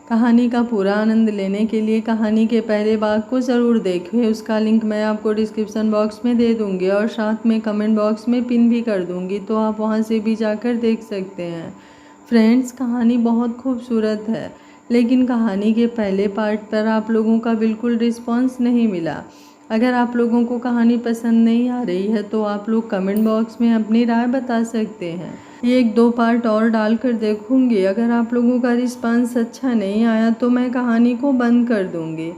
कहानी का पूरा आनंद लेने के लिए कहानी के पहले भाग को ज़रूर देखें। उसका लिंक मैं आपको डिस्क्रिप्शन बॉक्स में दे दूँगी और साथ में कमेंट बॉक्स में पिन भी कर दूँगी, तो आप वहाँ से भी जाकर देख सकते हैं। फ्रेंड्स, कहानी बहुत खूबसूरत है, लेकिन कहानी के पहले पार्ट पर आप लोगों का बिल्कुल रिस्पॉन्स नहीं मिला। अगर आप लोगों को कहानी पसंद नहीं आ रही है तो आप लोग कमेंट बॉक्स में अपनी राय बता सकते हैं। ये 1-2 पार्ट और डालकर देखूंगी। अगर आप लोगों का रिस्पांस अच्छा नहीं आया तो मैं कहानी को बंद कर दूंगी।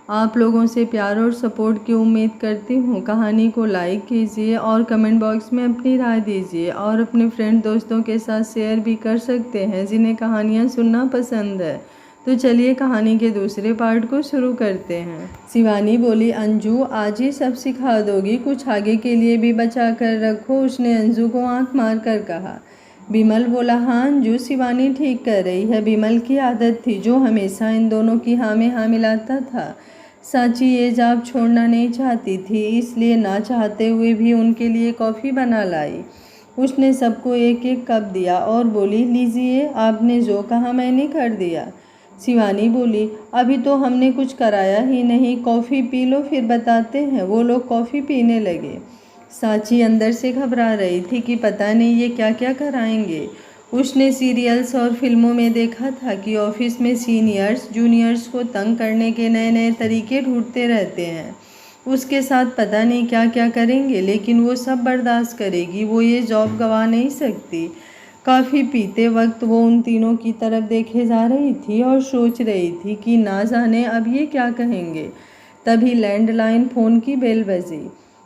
आप लोगों से प्यार और सपोर्ट की उम्मीद करती हूँ। कहानी को लाइक कीजिए और कमेंट बॉक्स में अपनी राय दीजिए और अपने फ्रेंड दोस्तों के साथ शेयर भी कर सकते हैं जिन्हें कहानियाँ सुनना पसंद है। तो चलिए कहानी के दूसरे पार्ट को शुरू करते हैं। शिवानी बोली, अंजू आज ही सब सिखा दोगी, कुछ आगे के लिए भी बचा कर रखो, उसने अंजू को आंख मार कर कहा। बिमल बोला, हाँ अंजू, शिवानी ठीक कर रही है। बिमल की आदत थी जो हमेशा इन दोनों की हाँ में हाँ मिलाता था। सांची ये जॉब छोड़ना नहीं चाहती थी, इसलिए ना चाहते हुए भी उनके लिए कॉफ़ी बना लाई। उसने सबको एक एक कप दिया और बोली, लीजिए, आपने जो कहा मैंने कर दिया। शिवानी बोली, अभी तो हमने कुछ कराया ही नहीं, कॉफ़ी पी लो फिर बताते हैं। वो लोग कॉफ़ी पीने लगे। सांची अंदर से घबरा रही थी कि पता नहीं ये क्या क्या कराएंगे। उसने सीरियल्स और फिल्मों में देखा था कि ऑफिस में सीनियर्स जूनियर्स को तंग करने के नए नए तरीके ढूंढते रहते हैं। उसके साथ पता नहीं क्या क्या करेंगे, लेकिन वो सब बर्दाश्त करेगी। वो ये जॉब गंवा नहीं सकती। काफ़ी पीते वक्त वो उन तीनों की तरफ देखे जा रही थी और सोच रही थी कि ना जाने अब ये क्या कहेंगे। तभी लैंडलाइन फ़ोन की बेल बजी।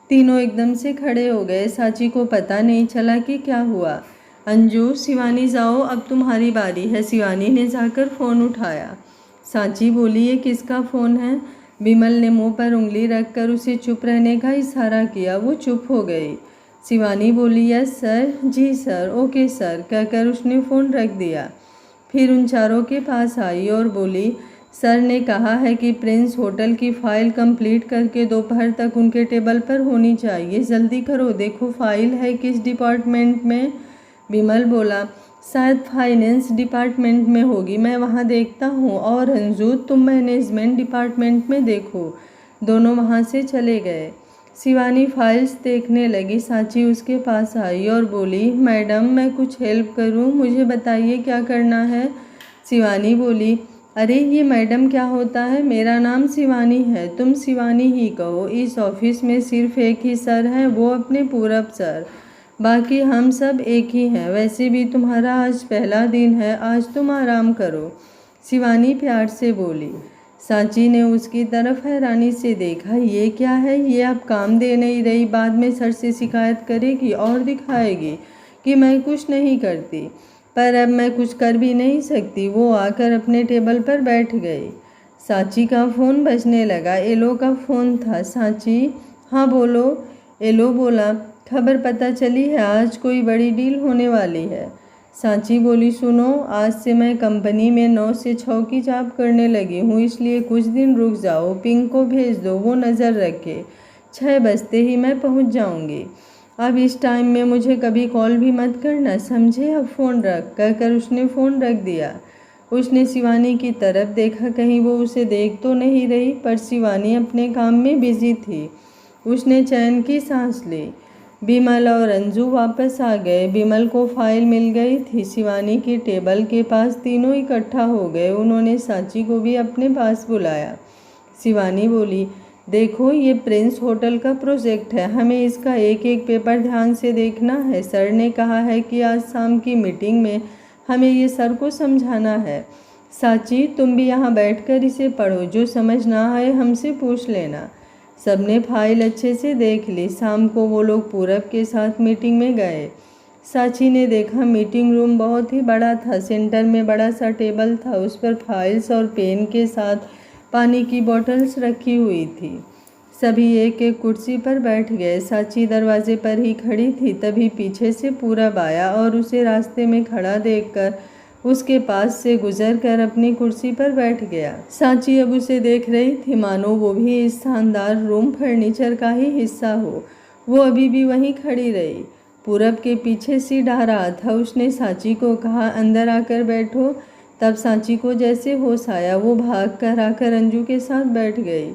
तीनों एकदम से खड़े हो गए। सांची को पता नहीं चला कि क्या हुआ। अंजू, शिवानी जाओ, अब तुम्हारी बारी है। शिवानी ने जाकर फ़ोन उठाया। सांची बोली, ये किसका फ़ोन है? बिमल ने मुंह पर उंगली रखकर उसे चुप रहने का इशारा किया। वो चुप हो गई। शिवानी बोली, यस सर, जी सर, ओके सर कहकर उसने फ़ोन रख दिया। फिर उन चारों के पास आई और बोली, सर ने कहा है कि प्रिंस होटल की फ़ाइल कंप्लीट करके दोपहर तक उनके टेबल पर होनी चाहिए। जल्दी करो, देखो फ़ाइल है किस डिपार्टमेंट में। बिमल बोला, शायद फाइनेंस डिपार्टमेंट में होगी, मैं वहाँ देखता हूँ। और अंजू, तुम मैनेजमेंट डिपार्टमेंट में देखो। दोनों वहाँ से चले गए। शिवानी फाइल्स देखने लगी। सांची उसके पास आई और बोली, मैडम मैं कुछ हेल्प करूँ, मुझे बताइए क्या करना है। शिवानी बोली, अरे ये मैडम क्या होता है, मेरा नाम शिवानी है, तुम शिवानी ही कहो। इस ऑफिस में सिर्फ एक ही सर हैं, वो अपने पूरब सर, बाकी हम सब एक ही हैं। वैसे भी तुम्हारा आज पहला दिन है, आज तुम आराम करो, शिवानी प्यार से बोली। सांची ने उसकी तरफ हैरानी से देखा। ये क्या है, ये अब काम दे नहीं रही, बाद में सर से शिकायत करेगी और दिखाएगी कि मैं कुछ नहीं करती। पर अब मैं कुछ कर भी नहीं सकती। वो आकर अपने टेबल पर बैठ गई। सांची का फ़ोन बजने लगा। एलो का फ़ोन था। सांची, हाँ बोलो। एलो बोला, खबर पता चली है, आज कोई बड़ी डील होने वाली है। सांची बोली, सुनो, आज से मैं कंपनी में 9 से 6 की जॉब करने लगी हूँ, इसलिए कुछ दिन रुक जाओ। पिंक को भेज दो, वो नज़र रखे। 6 बजते ही मैं पहुँच जाऊँगी। अब इस टाइम में मुझे कभी कॉल भी मत करना, समझे। अब फ़ोन रख, कहकर उसने फ़ोन रख दिया। उसने शिवानी की तरफ देखा, कहीं वो उसे देख तो नहीं रही, पर शिवानी अपने काम में बिजी थी। उसने चैन की सांस ली। बिमल और अंजू वापस आ गए। बिमल को फाइल मिल गई थी। शिवानी की टेबल के पास तीनों इकट्ठा हो गए। उन्होंने सांची को भी अपने पास बुलाया। शिवानी बोली, देखो, ये प्रिंस होटल का प्रोजेक्ट है, हमें इसका एक एक पेपर ध्यान से देखना है। सर ने कहा है कि आज शाम की मीटिंग में हमें ये सर को समझाना है। सांची, तुम भी यहाँ बैठकर इसे पढ़ो, जो समझ ना आए हमसे पूछ लेना। सबने फाइल अच्छे से देख ली। शाम को वो लोग पूरब के साथ मीटिंग में गए। सांची ने देखा मीटिंग रूम बहुत ही बड़ा था। सेंटर में बड़ा सा टेबल था, उस पर फाइल्स और पेन के साथ पानी की बोतल्स रखी हुई थी। सभी एक एक कुर्सी पर बैठ गए। सांची दरवाजे पर ही खड़ी थी, तभी पीछे से पूरब आया और उसे रास्ते में खड़ा देखकर उसके पास से गुजरकर अपनी कुर्सी पर बैठ गया। सांची अब उसे देख रही थी मानो वो भी इस शानदार रूम फर्नीचर का ही हिस्सा हो। वो अभी भी वहीं खड़ी रही। पूरब के पीछे सीट आ रहा था। उसने सांची को कहा, अंदर आकर बैठो। तब सांची को जैसे होश आया, वो भाग कर आकर अंजू के साथ बैठ गई।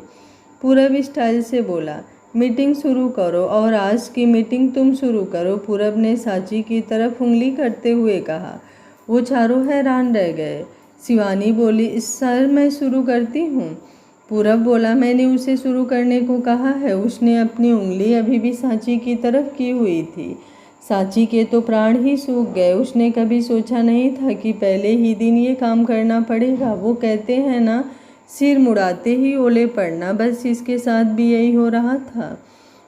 पूरब स्टाइल से बोला, मीटिंग शुरू करो और आज की मीटिंग तुम शुरू करो। पूरब ने सांची की तरफ उंगली करते हुए कहा। वो चारों हैरान रह गए। शिवानी बोली, सर मैं शुरू करती हूँ। पूरब बोला, मैंने उसे शुरू करने को कहा है। उसने अपनी उंगली अभी भी सांची की तरफ की हुई थी। सांची के तो प्राण ही सूख गए। उसने कभी सोचा नहीं था कि पहले ही दिन ये काम करना पड़ेगा। वो कहते हैं ना, सिर मुड़ाते ही ओले पड़ना, बस इसके साथ भी यही हो रहा था।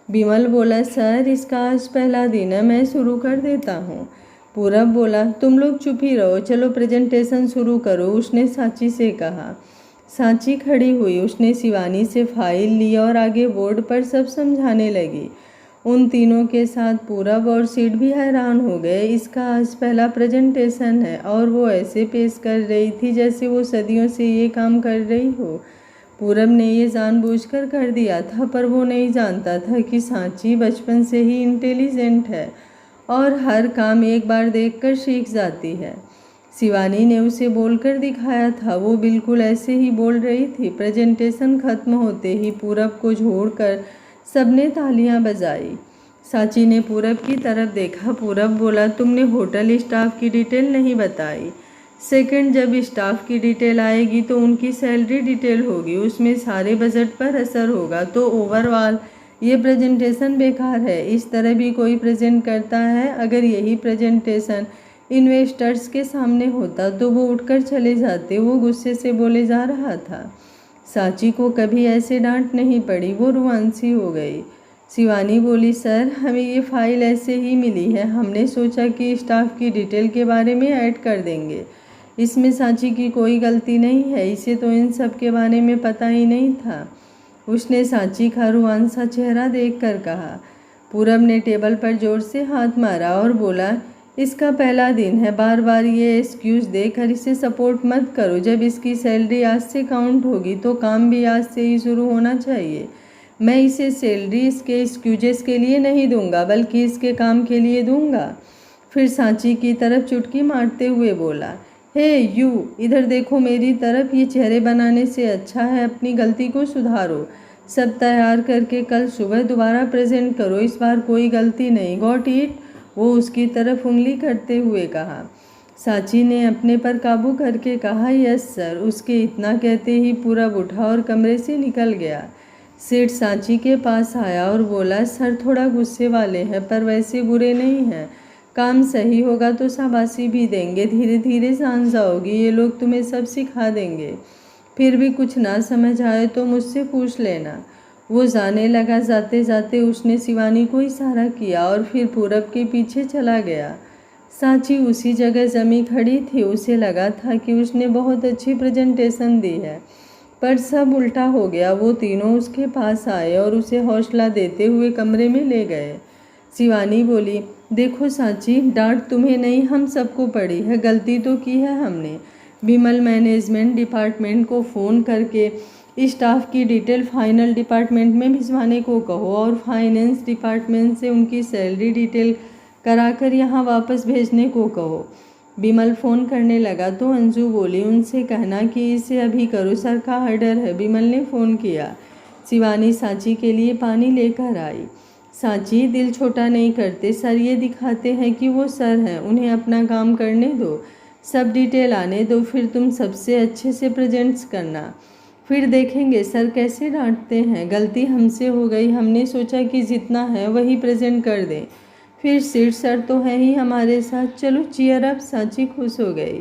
बिमल बोला, सर इसका आज पहला दिन है, मैं शुरू कर देता हूँ। पूरब बोला, तुम लोग चुप ही रहो, चलो प्रेजेंटेशन शुरू करो, उसने सांची से कहा। सांची खड़ी हुई। उसने शिवानी से फाइल ली और आगे बोर्ड पर सब समझाने लगी। उन तीनों के साथ पूरब और सीट भी हैरान हो गए। इसका आज पहला प्रेजेंटेशन है और वो ऐसे पेश कर रही थी जैसे वो सदियों से ये काम कर रही हो। पूरब ने ये जानबूझकर कर दिया था, पर वो नहीं जानता था कि सांची बचपन से ही इंटेलिजेंट है और हर काम एक बार देखकर सीख जाती है। शिवानी ने उसे बोलकर दिखाया था, वो बिल्कुल ऐसे ही बोल रही थी। प्रेजेंटेशन खत्म होते ही पूरब को छोड़कर सबने तालियां बजाई। सांची ने पूरब की तरफ देखा। पूरब बोला, तुमने होटल स्टाफ की डिटेल नहीं बताई। सेकंड, जब स्टाफ की डिटेल आएगी तो उनकी सैलरी डिटेल होगी, उसमें सारे बजट पर असर होगा। तो ओवरऑल ये प्रेजेंटेशन बेकार है। इस तरह भी कोई प्रेजेंट करता है? अगर यही प्रेजेंटेशन इन्वेस्टर्स के सामने होता तो वो उठकर चले जाते। वो गुस्से से बोले जा रहा था। सांची को कभी ऐसे डांट नहीं पड़ी। वो रुआंसी हो गई। शिवानी बोली, सर हमें ये फाइल ऐसे ही मिली है, हमने सोचा कि स्टाफ की डिटेल के बारे में ऐड कर देंगे। इसमें सांची की कोई गलती नहीं है, इसे तो इन सब के बारे में पता ही नहीं था। उसने सांची का रुआंसा चेहरा देखकर कहा। पूरब ने टेबल पर जोर से हाथ मारा और बोला, इसका पहला दिन है, बार बार ये एक्सक्यूज देकर इसे सपोर्ट मत करो। जब इसकी सैलरी आज से काउंट होगी तो काम भी आज से ही शुरू होना चाहिए। मैं इसे सैलरी इसके एक्सक्यूजेस के लिए नहीं दूंगा, बल्कि इसके काम के लिए दूंगा। फिर सांची की तरफ चुटकी मारते हुए बोला, हे यू, इधर देखो मेरी तरफ। ये चेहरे बनाने से अच्छा है अपनी गलती को सुधारो। सब तैयार करके कल सुबह दोबारा प्रेजेंट करो। इस बार कोई गलती नहीं, गॉट इट? वो उसकी तरफ उंगली करते हुए कहा। सांची ने अपने पर काबू करके कहा, यस सर। उसके इतना कहते ही पूरब उठा और कमरे से निकल गया। सेठ सांची के पास आया और बोला, सर थोड़ा गुस्से वाले हैं, पर वैसे बुरे नहीं हैं। काम सही होगा तो शाबाशी भी देंगे, धीरे धीरे जान जाओगी, ये लोग तुम्हें सब सिखा देंगे। फिर भी कुछ ना समझ आए तो मुझसे पूछ लेना। वो जाने लगा। जाते जाते उसने शिवानी को इशारा किया और फिर पूरब के पीछे चला गया। सांची उसी जगह जमी खड़ी थी। उसे लगा था कि उसने बहुत अच्छी प्रेजेंटेशन दी है, पर सब उल्टा हो गया। वो तीनों उसके पास आए और उसे हौसला देते हुए कमरे में ले गए। शिवानी बोली, देखो सांची, डांट तुम्हें नहीं हम सबको पड़ी है। गलती तो की है हमने। बिमल मैनेजमेंट डिपार्टमेंट को फ़ोन करके स्टाफ की डिटेल फाइनल डिपार्टमेंट में भिजवाने को कहो और फाइनेंस डिपार्टमेंट से उनकी सैलरी डिटेल कराकर यहाँ वापस भेजने को कहो। बिमल फ़ोन करने लगा तो अंजू बोली, उनसे कहना कि इसे अभी करो, सर का ऑर्डर है। बिमल ने फ़ोन किया। शिवानी सांची के लिए पानी लेकर आई। सांची, दिल छोटा नहीं करते सर, ये दिखाते हैं कि वो सर हैं, उन्हें अपना काम करने दो, सब डिटेल आने दो, फिर तुम सबसे अच्छे से प्रेजेंट्स करना, फिर देखेंगे सर कैसे डांटते हैं। गलती हमसे हो गई, हमने सोचा कि जितना है वही प्रेजेंट कर दें। फिर सीट सर तो हैं ही हमारे साथ, चलो चीयर अप। सांची खुश हो गई।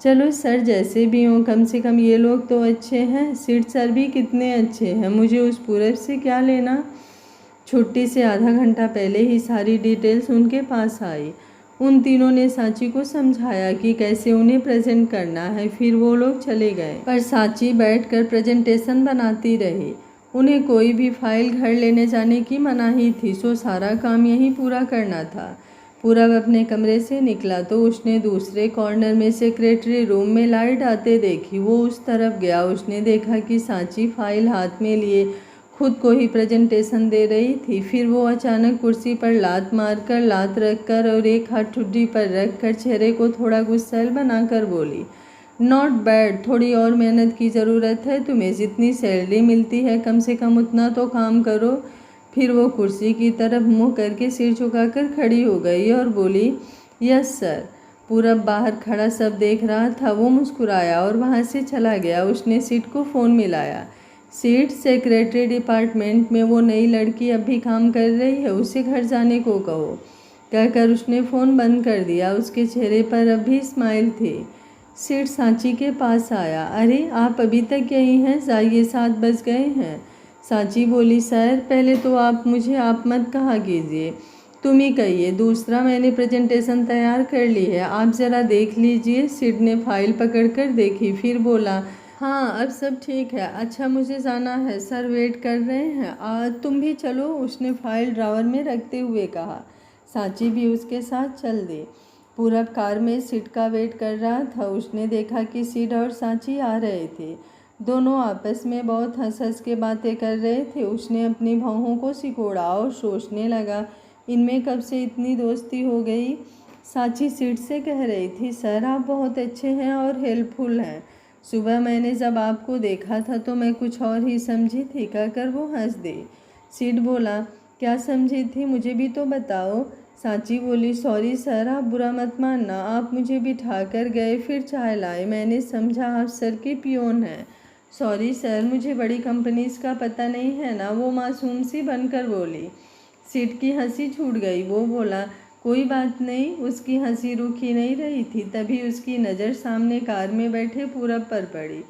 चलो सर जैसे भी हों, कम से कम ये लोग तो अच्छे हैं। सीट सर भी कितने अच्छे हैं, मुझे उस पूरब से क्या लेना। छुट्टी से आधा घंटा पहले ही सारी डिटेल्स उनके पास आई। उन तीनों ने सांची को समझाया कि कैसे उन्हें प्रेजेंट करना है, फिर वो लोग चले गए। पर सांची बैठकर प्रेजेंटेशन बनाती रही। उन्हें कोई भी फाइल घर लेने जाने की मनाही थी, सो सारा काम यहीं पूरा करना था। पूरब अपने कमरे से निकला तो उसने दूसरे कॉर्नर में सेक्रेटरी रूम में लाइट आते देखी। वो उस तरफ गया। उसने देखा कि सांची फाइल हाथ में लिए खुद को ही प्रेजेंटेशन दे रही थी। फिर वो अचानक कुर्सी पर लात मारकर, लात रखकर और एक हाथ ठुड्डी पर रखकर चेहरे को थोड़ा गुस्सैल बनाकर बोली, नॉट बैड, थोड़ी और मेहनत की ज़रूरत है तुम्हें, जितनी सैलरी मिलती है कम से कम उतना तो काम करो। फिर वो कुर्सी की तरफ मुँह करके सिर झुकाकर खड़ी हो गई और बोली, यस सर। पूरब बाहर खड़ा सब देख रहा था। वो मुस्कुराया और वहाँ से चला गया। उसने सीट को फ़ोन मिलाया। सीट, सेक्रेटरी डिपार्टमेंट में वो नई लड़की अब भी काम कर रही है, उसे घर जाने को कहो, कहकर उसने फ़ोन बंद कर दिया। उसके चेहरे पर अब भी स्माइल थी। सीट सांची के पास आया। अरे आप अभी तक यहीं हैं? जाइए, 7 बज गए हैं। सांची बोली, सर पहले तो आप मुझे आप मत कहा कीजिए, तुम ही कहिए। दूसरा, मैंने प्रेजेंटेशन तैयार कर ली है, आप ज़रा देख लीजिए। सिड ने फाइल पकड़कर देखी, फिर बोला, हाँ अब सब ठीक है। अच्छा मुझे जाना है, सर वेट कर रहे हैं, तुम भी चलो, उसने फाइल ड्रावर में रखते हुए कहा। सांची भी उसके साथ चल दी। पूरब कार में सिड का वेट कर रहा था। उसने देखा कि सिड और सांची आ रहे थे। दोनों आपस में बहुत हंस हंस के बातें कर रहे थे। उसने अपनी भौहों को सिकोड़ा और सोचने लगा, इनमें कब से इतनी दोस्ती हो गई। सांची सिड से कह रही थी, सर आप बहुत अच्छे हैं और हेल्पफुल हैं। सुबह मैंने जब आपको देखा था तो मैं कुछ और ही समझी थी, कहकर वो हंस दी। सिड बोला, क्या समझी थी, मुझे भी तो बताओ। सांची बोली, सॉरी सर, आप बुरा मत मानना, आप मुझे बिठा कर गए फिर चाय लाए, मैंने समझा आप सर के पियोन हैं। सॉरी सर, मुझे बड़ी कंपनीज का पता नहीं है ना, वो मासूम सी बनकर बोली। सिड की हंसी छूट गई। वो बोला, कोई बात नहीं। उसकी हंसी रुकी नहीं रही थी। तभी उसकी नज़र सामने कार में बैठे पूरब पर पड़ी,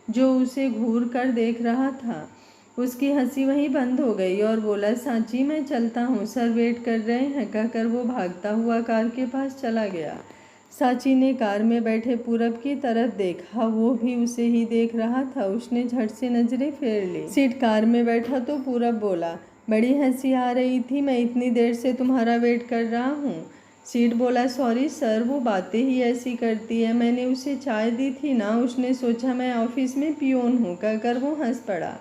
जो उसे घूर कर देख रहा था। उसकी हंसी वहीं बंद हो गई और बोला, सांची मैं चलता हूँ, सर वेट कर रहे हैं, कहकर वो भागता हुआ कार के पास चला गया। सांची ने कार में बैठे पूरब की तरफ देखा। वो भी उसे ही देख रहा था। उसने झट से नजरें फेर ली। सीट कार में बैठा तो पूरब बोला, बड़ी हंसी आ रही थी, मैं इतनी देर से तुम्हारा वेट कर रहा हूँ। सीट बोला, सॉरी सर, वो बातें ही ऐसी करती है, मैंने उसे चाय दी थी ना, उसने सोचा मैं ऑफिस में पियोन हूँ, कहकर वो हंस पड़ा।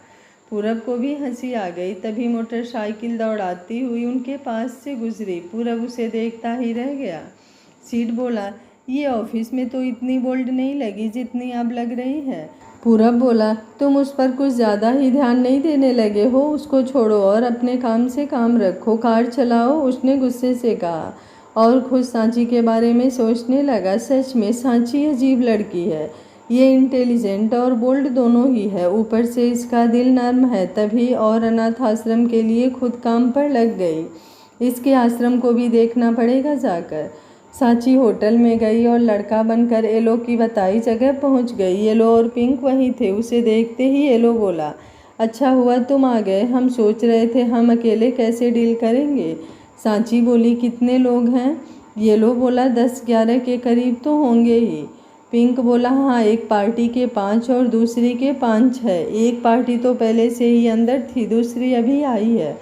पूरब को भी हंसी आ गई। तभी मोटरसाइकिल दौड़ाती हुई उनके पास से गुजरी। पूरब उसे देखता ही रह गया। सीट बोला, ये ऑफिस में तो इतनी बोल्ड नहीं लगी जितनी अब लग रही है। पूरब बोला, तुम उस पर कुछ ज़्यादा ही ध्यान नहीं देने लगे हो, उसको छोड़ो और अपने काम से काम रखो, कार चलाओ, उसने गुस्से से कहा और खुद सांची के बारे में सोचने लगा। सच में सांची अजीब लड़की है, ये इंटेलिजेंट और बोल्ड दोनों ही है, ऊपर से इसका दिल नर्म है। तभी और अनाथ आश्रम के लिए खुद काम पर लग गई। इसके आश्रम को भी देखना पड़ेगा जाकर। सांची होटल में गई और लड़का बनकर येलो की बताई जगह पहुंच गई। येलो और पिंक वहीं थे। उसे देखते ही येलो बोला, अच्छा हुआ तुम आ गए, हम सोच रहे थे हम अकेले कैसे डील करेंगे। सांची बोली, कितने लोग हैं? येलो बोला, 10-11 के करीब तो होंगे ही। पिंक बोला, हाँ, एक पार्टी के 5 और दूसरी के 5-6। एक पार्टी तो पहले से ही अंदर थी, दूसरी अभी आई है।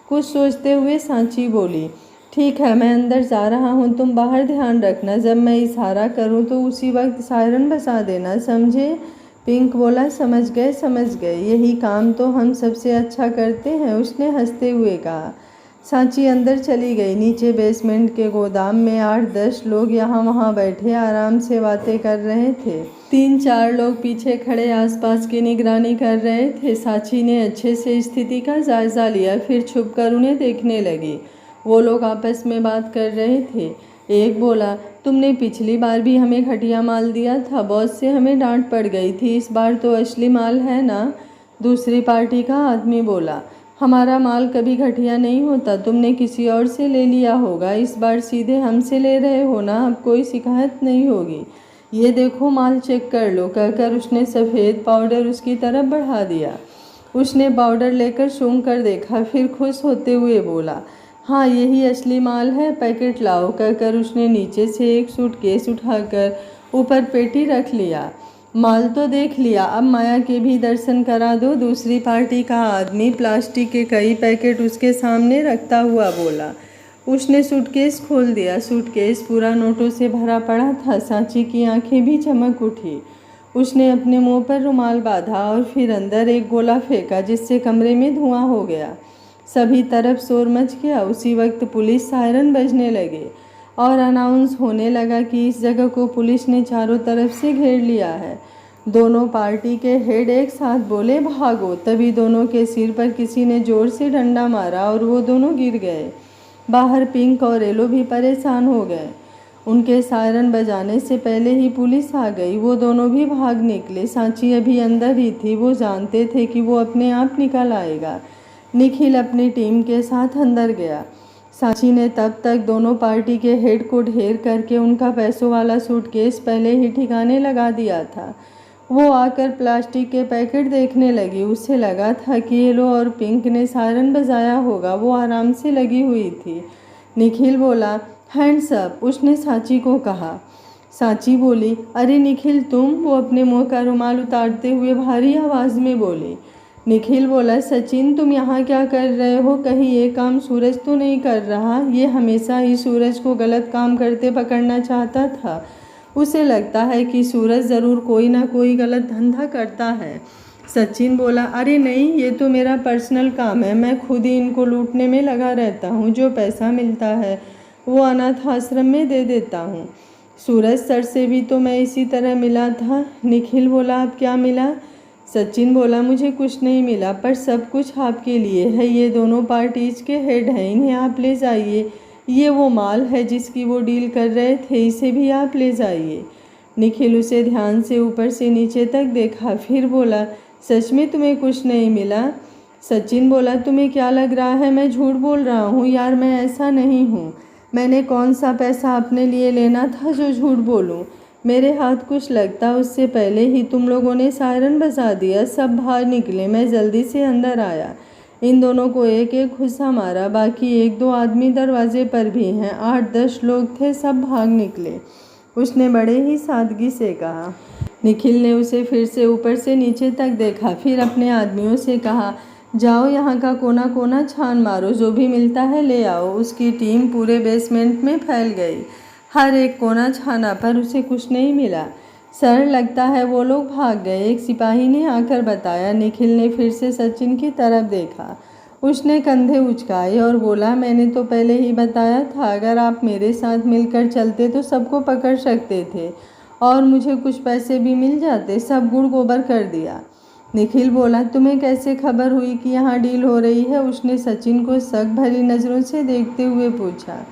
कुछ सोचते हुए सांची बोली, ठीक है मैं अंदर जा रहा हूँ, तुम बाहर ध्यान रखना, जब मैं इशारा करूँ तो उसी वक्त सायरन बजा देना, समझे। पिंक बोला, समझ गए, यही काम तो हम सबसे अच्छा करते हैं, उसने हंसते हुए कहा। सांची अंदर चली गई। नीचे बेसमेंट के गोदाम में 8-10 लोग यहाँ वहाँ बैठे आराम से बातें कर रहे थे। 3-4 लोग पीछे खड़े आसपास की निगरानी कर रहे थे। सांची ने अच्छे से स्थिति का जायजा लिया, फिर छुपकर उन्हें देखने लगी। वो लोग आपस में बात कर रहे थे। एक बोला, तुमने पिछली बार भी हमें घटिया माल दिया था, बॉस से हमें डांट पड़ गई थी, इस बार तो असली माल है ना। दूसरी पार्टी का आदमी बोला, हमारा माल कभी घटिया नहीं होता, तुमने किसी और से ले लिया होगा, इस बार सीधे हमसे ले रहे हो ना, अब कोई शिकायत नहीं होगी। ये देखो माल चेक कर लो, कहकर उसने सफ़ेद पाउडर उसकी तरफ बढ़ा दिया। उसने पाउडर लेकर सूंघ कर देखा, फिर खुश होते हुए बोला, हाँ यही असली माल है, पैकेट लाओ, कहकर उसने नीचे से एक सूटकेस उठाकर ऊपर पेटी रख लिया। माल तो देख लिया, अब माया के भी दर्शन करा दो। दूसरी पार्टी का आदमी प्लास्टिक के कई पैकेट उसके सामने रखता हुआ बोला। उसने सूटकेस खोल दिया। सूटकेस पूरा नोटों से भरा पड़ा था। सांची की आंखें भी चमक उठी। उसने अपने मुंह पर रुमाल बांधा और फिर अंदर एक गोला फेंका, जिससे कमरे में धुआं हो गया। सभी तरफ शोर मच गया। उसी वक्त पुलिस सायरन बजने लगे। और अनाउंस होने लगा कि इस जगह को पुलिस ने चारों तरफ से घेर लिया है। दोनों पार्टी के हेड एक साथ बोले, भागो। तभी दोनों के सिर पर किसी ने जोर से डंडा मारा और वो दोनों गिर गए। बाहर पिंक और येलो भी परेशान हो गए। उनके सायरन बजाने से पहले ही पुलिस आ गई। वो दोनों भी भाग निकले। सांची अभी अंदर ही थी। वो जानते थे कि वो अपने आप निकल आएगा। निखिल अपनी टीम के साथ अंदर गया। सांची ने तब तक दोनों पार्टी के हेड को ढेर करके उनका पैसों वाला सूटकेस पहले ही ठिकाने लगा दिया था। वो आकर प्लास्टिक के पैकेट देखने लगी। उसे लगा था कि येलो और पिंक ने सायरन बजाया होगा। वो आराम से लगी हुई थी। निखिल बोला, हैंड्स अप, उसने सांची को कहा। सांची बोली, अरे निखिल तुम? वो अपने मुंह का रुमाल उतारते हुए भारी आवाज़ में बोली। निखिल बोला, सचिन तुम यहाँ क्या कर रहे हो? कहीं ये काम सूरज तो नहीं कर रहा? ये हमेशा ही सूरज को गलत काम करते पकड़ना चाहता था। उसे लगता है कि सूरज ज़रूर कोई ना कोई गलत धंधा करता है। सचिन बोला, अरे नहीं, ये तो मेरा पर्सनल काम है। मैं खुद ही इनको लूटने में लगा रहता हूँ। जो पैसा मिलता है वो अनाथ आश्रम में दे देता हूँ। सूरज सर से भी तो मैं इसी तरह मिला था। निखिल बोला, अब क्या मिला? सचिन बोला, मुझे कुछ नहीं मिला, पर सब कुछ आपके लिए है। ये दोनों पार्टीज के हेड हैं, इन्हें आप ले जाइए। ये वो माल है जिसकी वो डील कर रहे थे, इसे भी आप ले जाइए। निखिल उसे ध्यान से ऊपर से नीचे तक देखा, फिर बोला, सच में तुम्हें कुछ नहीं मिला? सचिन बोला, तुम्हें क्या लग रहा है मैं झूठ बोल रहा हूँ? यार मैं ऐसा नहीं हूँ। मैंने कौन सा पैसा अपने लिए लेना था जो झूठ बोलूँ? मेरे हाथ कुछ लगता उससे पहले ही तुम लोगों ने सायरन बजा दिया। सब बाहर निकले। मैं जल्दी से अंदर आया। इन दोनों को एक एक घुसा मारा। बाकी 1-2 आदमी दरवाजे पर भी हैं। 8-10 लोग थे, सब भाग निकले। उसने बड़े ही सादगी से कहा। निखिल ने उसे फिर से ऊपर से नीचे तक देखा, फिर अपने आदमियों से कहा, जाओ यहाँ का कोना कोना छान मारो, जो भी मिलता है ले आओ। उसकी टीम पूरे बेसमेंट में फैल गई। हर एक कोना छाना पर उसे कुछ नहीं मिला। सर लगता है वो लोग भाग गए, एक सिपाही ने आकर बताया। निखिल ने फिर से सचिन की तरफ देखा। उसने कंधे उचकाए और बोला, मैंने तो पहले ही बताया था, अगर आप मेरे साथ मिलकर चलते तो सबको पकड़ सकते थे और मुझे कुछ पैसे भी मिल जाते। सब गुड़ गोबर कर दिया। निखिल बोला, तुम्हें कैसे खबर हुई कि यहाँ डील हो रही है? उसने सचिन को शक भरी नज़रों से देखते हुए पूछा।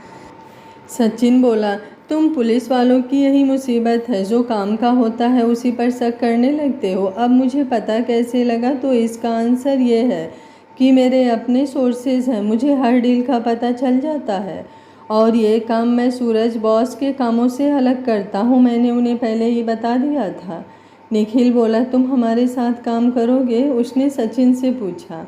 सचिन बोला, तुम पुलिस वालों की यही मुसीबत है, जो काम का होता है उसी पर शक करने लगते हो। अब मुझे पता कैसे लगा? तो इसका आंसर ये है कि मेरे अपने सोर्सेज हैं। मुझे हर डील का पता चल जाता है और ये काम मैं सूरज बॉस के कामों से अलग करता हूँ। मैंने उन्हें पहले ही बता दिया था। निखिल बोला, तुम हमारे साथ काम करोगे? उसने सचिन से पूछा।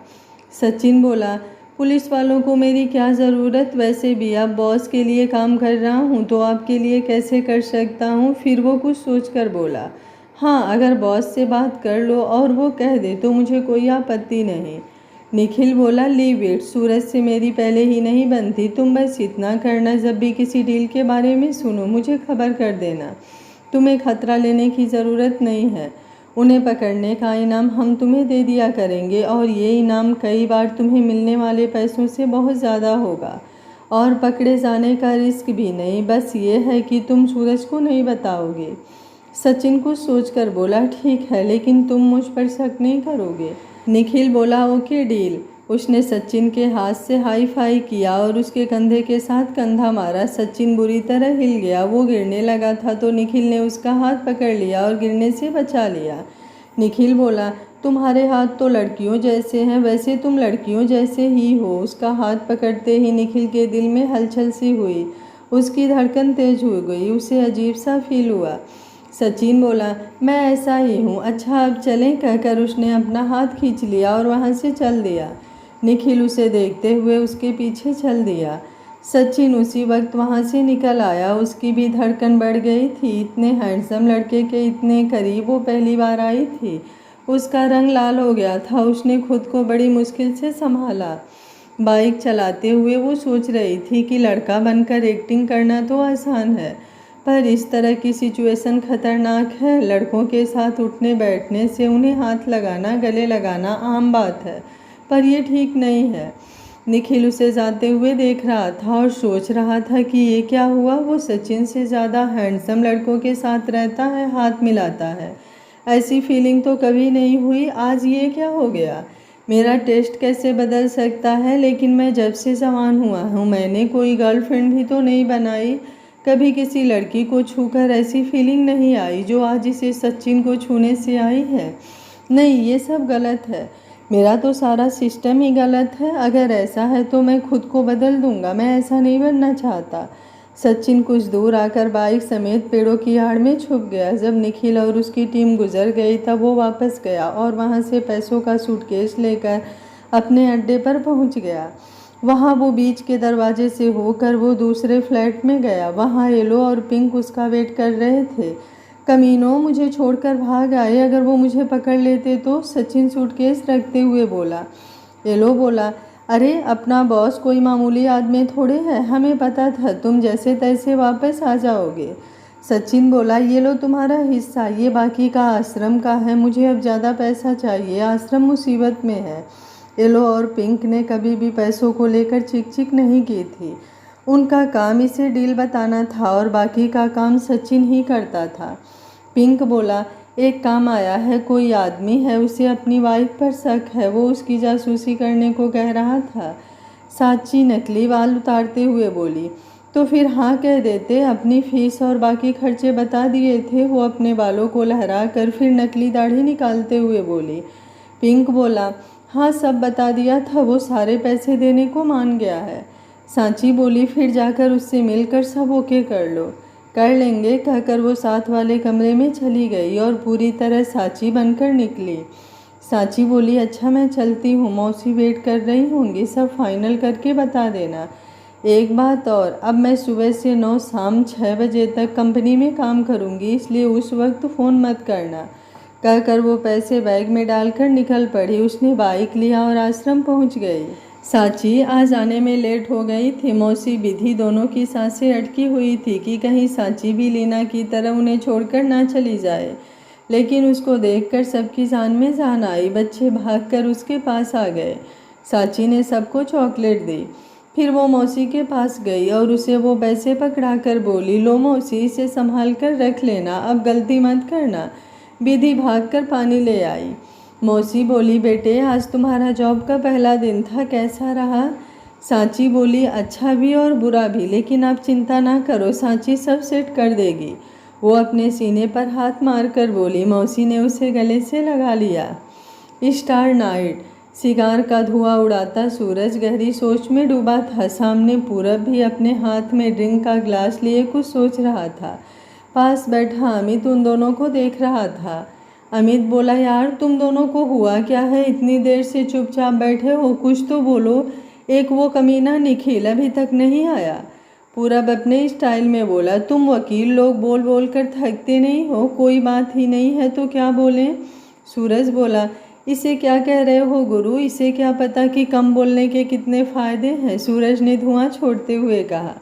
सचिन बोला, पुलिस वालों को मेरी क्या ज़रूरत? वैसे भी अब बॉस के लिए काम कर रहा हूँ तो आपके लिए कैसे कर सकता हूँ? फिर वो कुछ सोचकर बोला, हाँ अगर बॉस से बात कर लो और वो कह दे तो मुझे कोई आपत्ति नहीं। निखिल बोला, लीव इट, सूरज से मेरी पहले ही नहीं बनती। तुम बस इतना करना, जब भी किसी डील के बारे में सुनो मुझे खबर कर देना। तुम्हें खतरा लेने की ज़रूरत नहीं है। उन्हें पकड़ने का इनाम हम तुम्हें दे दिया करेंगे और ये इनाम कई बार तुम्हें मिलने वाले पैसों से बहुत ज़्यादा होगा और पकड़े जाने का रिस्क भी नहीं। बस ये है कि तुम सूरज को नहीं बताओगे। सचिन कुछ सोचकर बोला, ठीक है, लेकिन तुम मुझ पर शक नहीं करोगे? निखिल बोला, ओके डील। उसने सचिन के हाथ से हाई फाई किया और उसके कंधे के साथ कंधा मारा। सचिन बुरी तरह हिल गया। वो गिरने लगा था तो निखिल ने उसका हाथ पकड़ लिया और गिरने से बचा लिया। निखिल बोला, तुम्हारे हाथ तो लड़कियों जैसे हैं, वैसे तुम लड़कियों जैसे ही हो। उसका हाथ पकड़ते ही निखिल के दिल में हलचल सी हुई। उसकी धड़कन तेज हो गई। उसे अजीब सा फील हुआ। सचिन बोला, मैं ऐसा ही हूँ। अच्छा अब चलें, कहकर उसने अपना हाथ खींच लिया और वहाँ से चल दिया। निखिल उसे देखते हुए उसके पीछे चल दिया। सचिन उसी वक्त वहाँ से निकल आया। उसकी भी धड़कन बढ़ गई थी। इतने हैंडसम लड़के के इतने करीब वो पहली बार आई थी। उसका रंग लाल हो गया था। उसने खुद को बड़ी मुश्किल से संभाला। बाइक चलाते हुए वो सोच रही थी कि लड़का बनकर एक्टिंग करना तो आसान है, पर इस तरह की सिचुएशन खतरनाक है। लड़कों के साथ उठने बैठने से उन्हें हाथ लगाना, गले लगाना आम बात है, पर यह ठीक नहीं है। निखिल उसे जाते हुए देख रहा था और सोच रहा था कि ये क्या हुआ, वो सचिन से ज़्यादा हैंडसम लड़कों के साथ रहता है, हाथ मिलाता है। ऐसी फीलिंग तो कभी नहीं हुई, आज ये क्या हो गया। मेरा टेस्ट कैसे बदल सकता है, लेकिन मैं जब से जवान हुआ हूँ मैंने कोई गर्लफ्रेंड भी तो नहीं बनाई। कभी किसी लड़की को छूकर ऐसी फीलिंग नहीं आई जो आज इसे सचिन को छूने से आई है। नहीं, ये सब गलत है। मेरा तो सारा सिस्टम ही गलत है। अगर ऐसा है तो मैं खुद को बदल दूंगा, मैं ऐसा नहीं बनना चाहता। सचिन कुछ दूर आकर बाइक समेत पेड़ों की आड़ में छुप गया। जब निखिल और उसकी टीम गुजर गई तब वो वापस गया और वहाँ से पैसों का सूटकेस लेकर अपने अड्डे पर पहुँच गया। वहाँ वो बीच के दरवाजे से होकर वो दूसरे फ्लैट में गया। वहाँ येलो और पिंक उसका वेट कर रहे थे। कमीनों, मुझे छोड़कर भाग आए, अगर वो मुझे पकड़ लेते तो, सचिन सूटकेस रखते हुए बोला। येलो बोला, अरे अपना बॉस कोई मामूली आदमी थोड़े है, हमें पता था तुम जैसे तैसे वापस आ जाओगे। सचिन बोला, ये लो तुम्हारा हिस्सा, ये बाकी का आश्रम का है, मुझे अब ज़्यादा पैसा चाहिए, आश्रम मुसीबत में है। येलो और पिंक ने कभी भी पैसों को लेकर चिक चिक नहीं की थी। उनका काम इसे डील बताना था और बाकी का काम सचिन ही करता था। पिंक बोला, एक काम आया है, कोई आदमी है, उसे अपनी वाइफ पर शक है, वो उसकी जासूसी करने को कह रहा था। साची नकली बाल उतारते हुए बोली, तो फिर हाँ कह देते, अपनी फीस और बाकी खर्चे बता दिए थे। वो अपने बालों को लहरा कर फिर नकली दाढ़ी निकालते हुए बोली। पिंक बोला, हाँ सब बता दिया था, वो सारे पैसे देने को मान गया है। सांची बोली, फिर जाकर उससे मिलकर सब ओके कर लो। कर लेंगे कहकर वो साथ वाले कमरे में चली गई और पूरी तरह सांची बनकर निकली। सांची बोली, अच्छा मैं चलती हूँ, मौसी वेट कर रही होंगी, सब फाइनल करके बता देना। एक बात और, अब मैं सुबह से 9 शाम 6 बजे तक कंपनी में काम करूँगी, इसलिए उस वक्त फ़ोन मत करना। कहकर वो पैसे बैग में डालकर निकल पड़ी। उसने बाइक लिया और आश्रम पहुँच गई। सांची आज आने में लेट हो गई थी। मौसी विधि दोनों की सांसें अटकी हुई थी कि कहीं सांची भी लीना की तरह उन्हें छोड़कर ना चली जाए, लेकिन उसको देखकर सबकी जान में जान आई। बच्चे भागकर उसके पास आ गए। सांची ने सबको चॉकलेट दी। फिर वो मौसी के पास गई और उसे वो पैसे पकड़ाकर बोली, लो मौसी, इसे संभाल कर रख लेना, अब गलती मत करना। विधि भागकर पानी ले आई। मौसी बोली, बेटे आज तुम्हारा जॉब का पहला दिन था, कैसा रहा? सांची बोली, अच्छा भी और बुरा भी, लेकिन आप चिंता ना करो, सांची सब सेट कर देगी। वो अपने सीने पर हाथ मारकर बोली। मौसी ने उसे गले से लगा लिया। Star night. सिगार का धुआं उड़ाता सूरज गहरी सोच में डूबा था। सामने पूरब भी अपने हाथ में ड्रिंक का ग्लास लिए कुछ सोच रहा था। पास बैठा अमित उन दोनों को देख रहा था। अमित बोला, यार तुम दोनों को हुआ क्या है, इतनी देर से चुपचाप बैठे हो, कुछ तो बोलो। एक वो कमीना निखिल अभी तक नहीं आया। पूरब अपने स्टाइल में बोला, तुम वकील लोग बोल बोल कर थकते नहीं हो, कोई बात ही नहीं है तो क्या बोलें। सूरज बोला, इसे क्या कह रहे हो गुरु, इसे क्या पता कि कम बोलने के कितने फ़ायदे हैं। सूरज ने धुआं छोड़ते हुए कहा।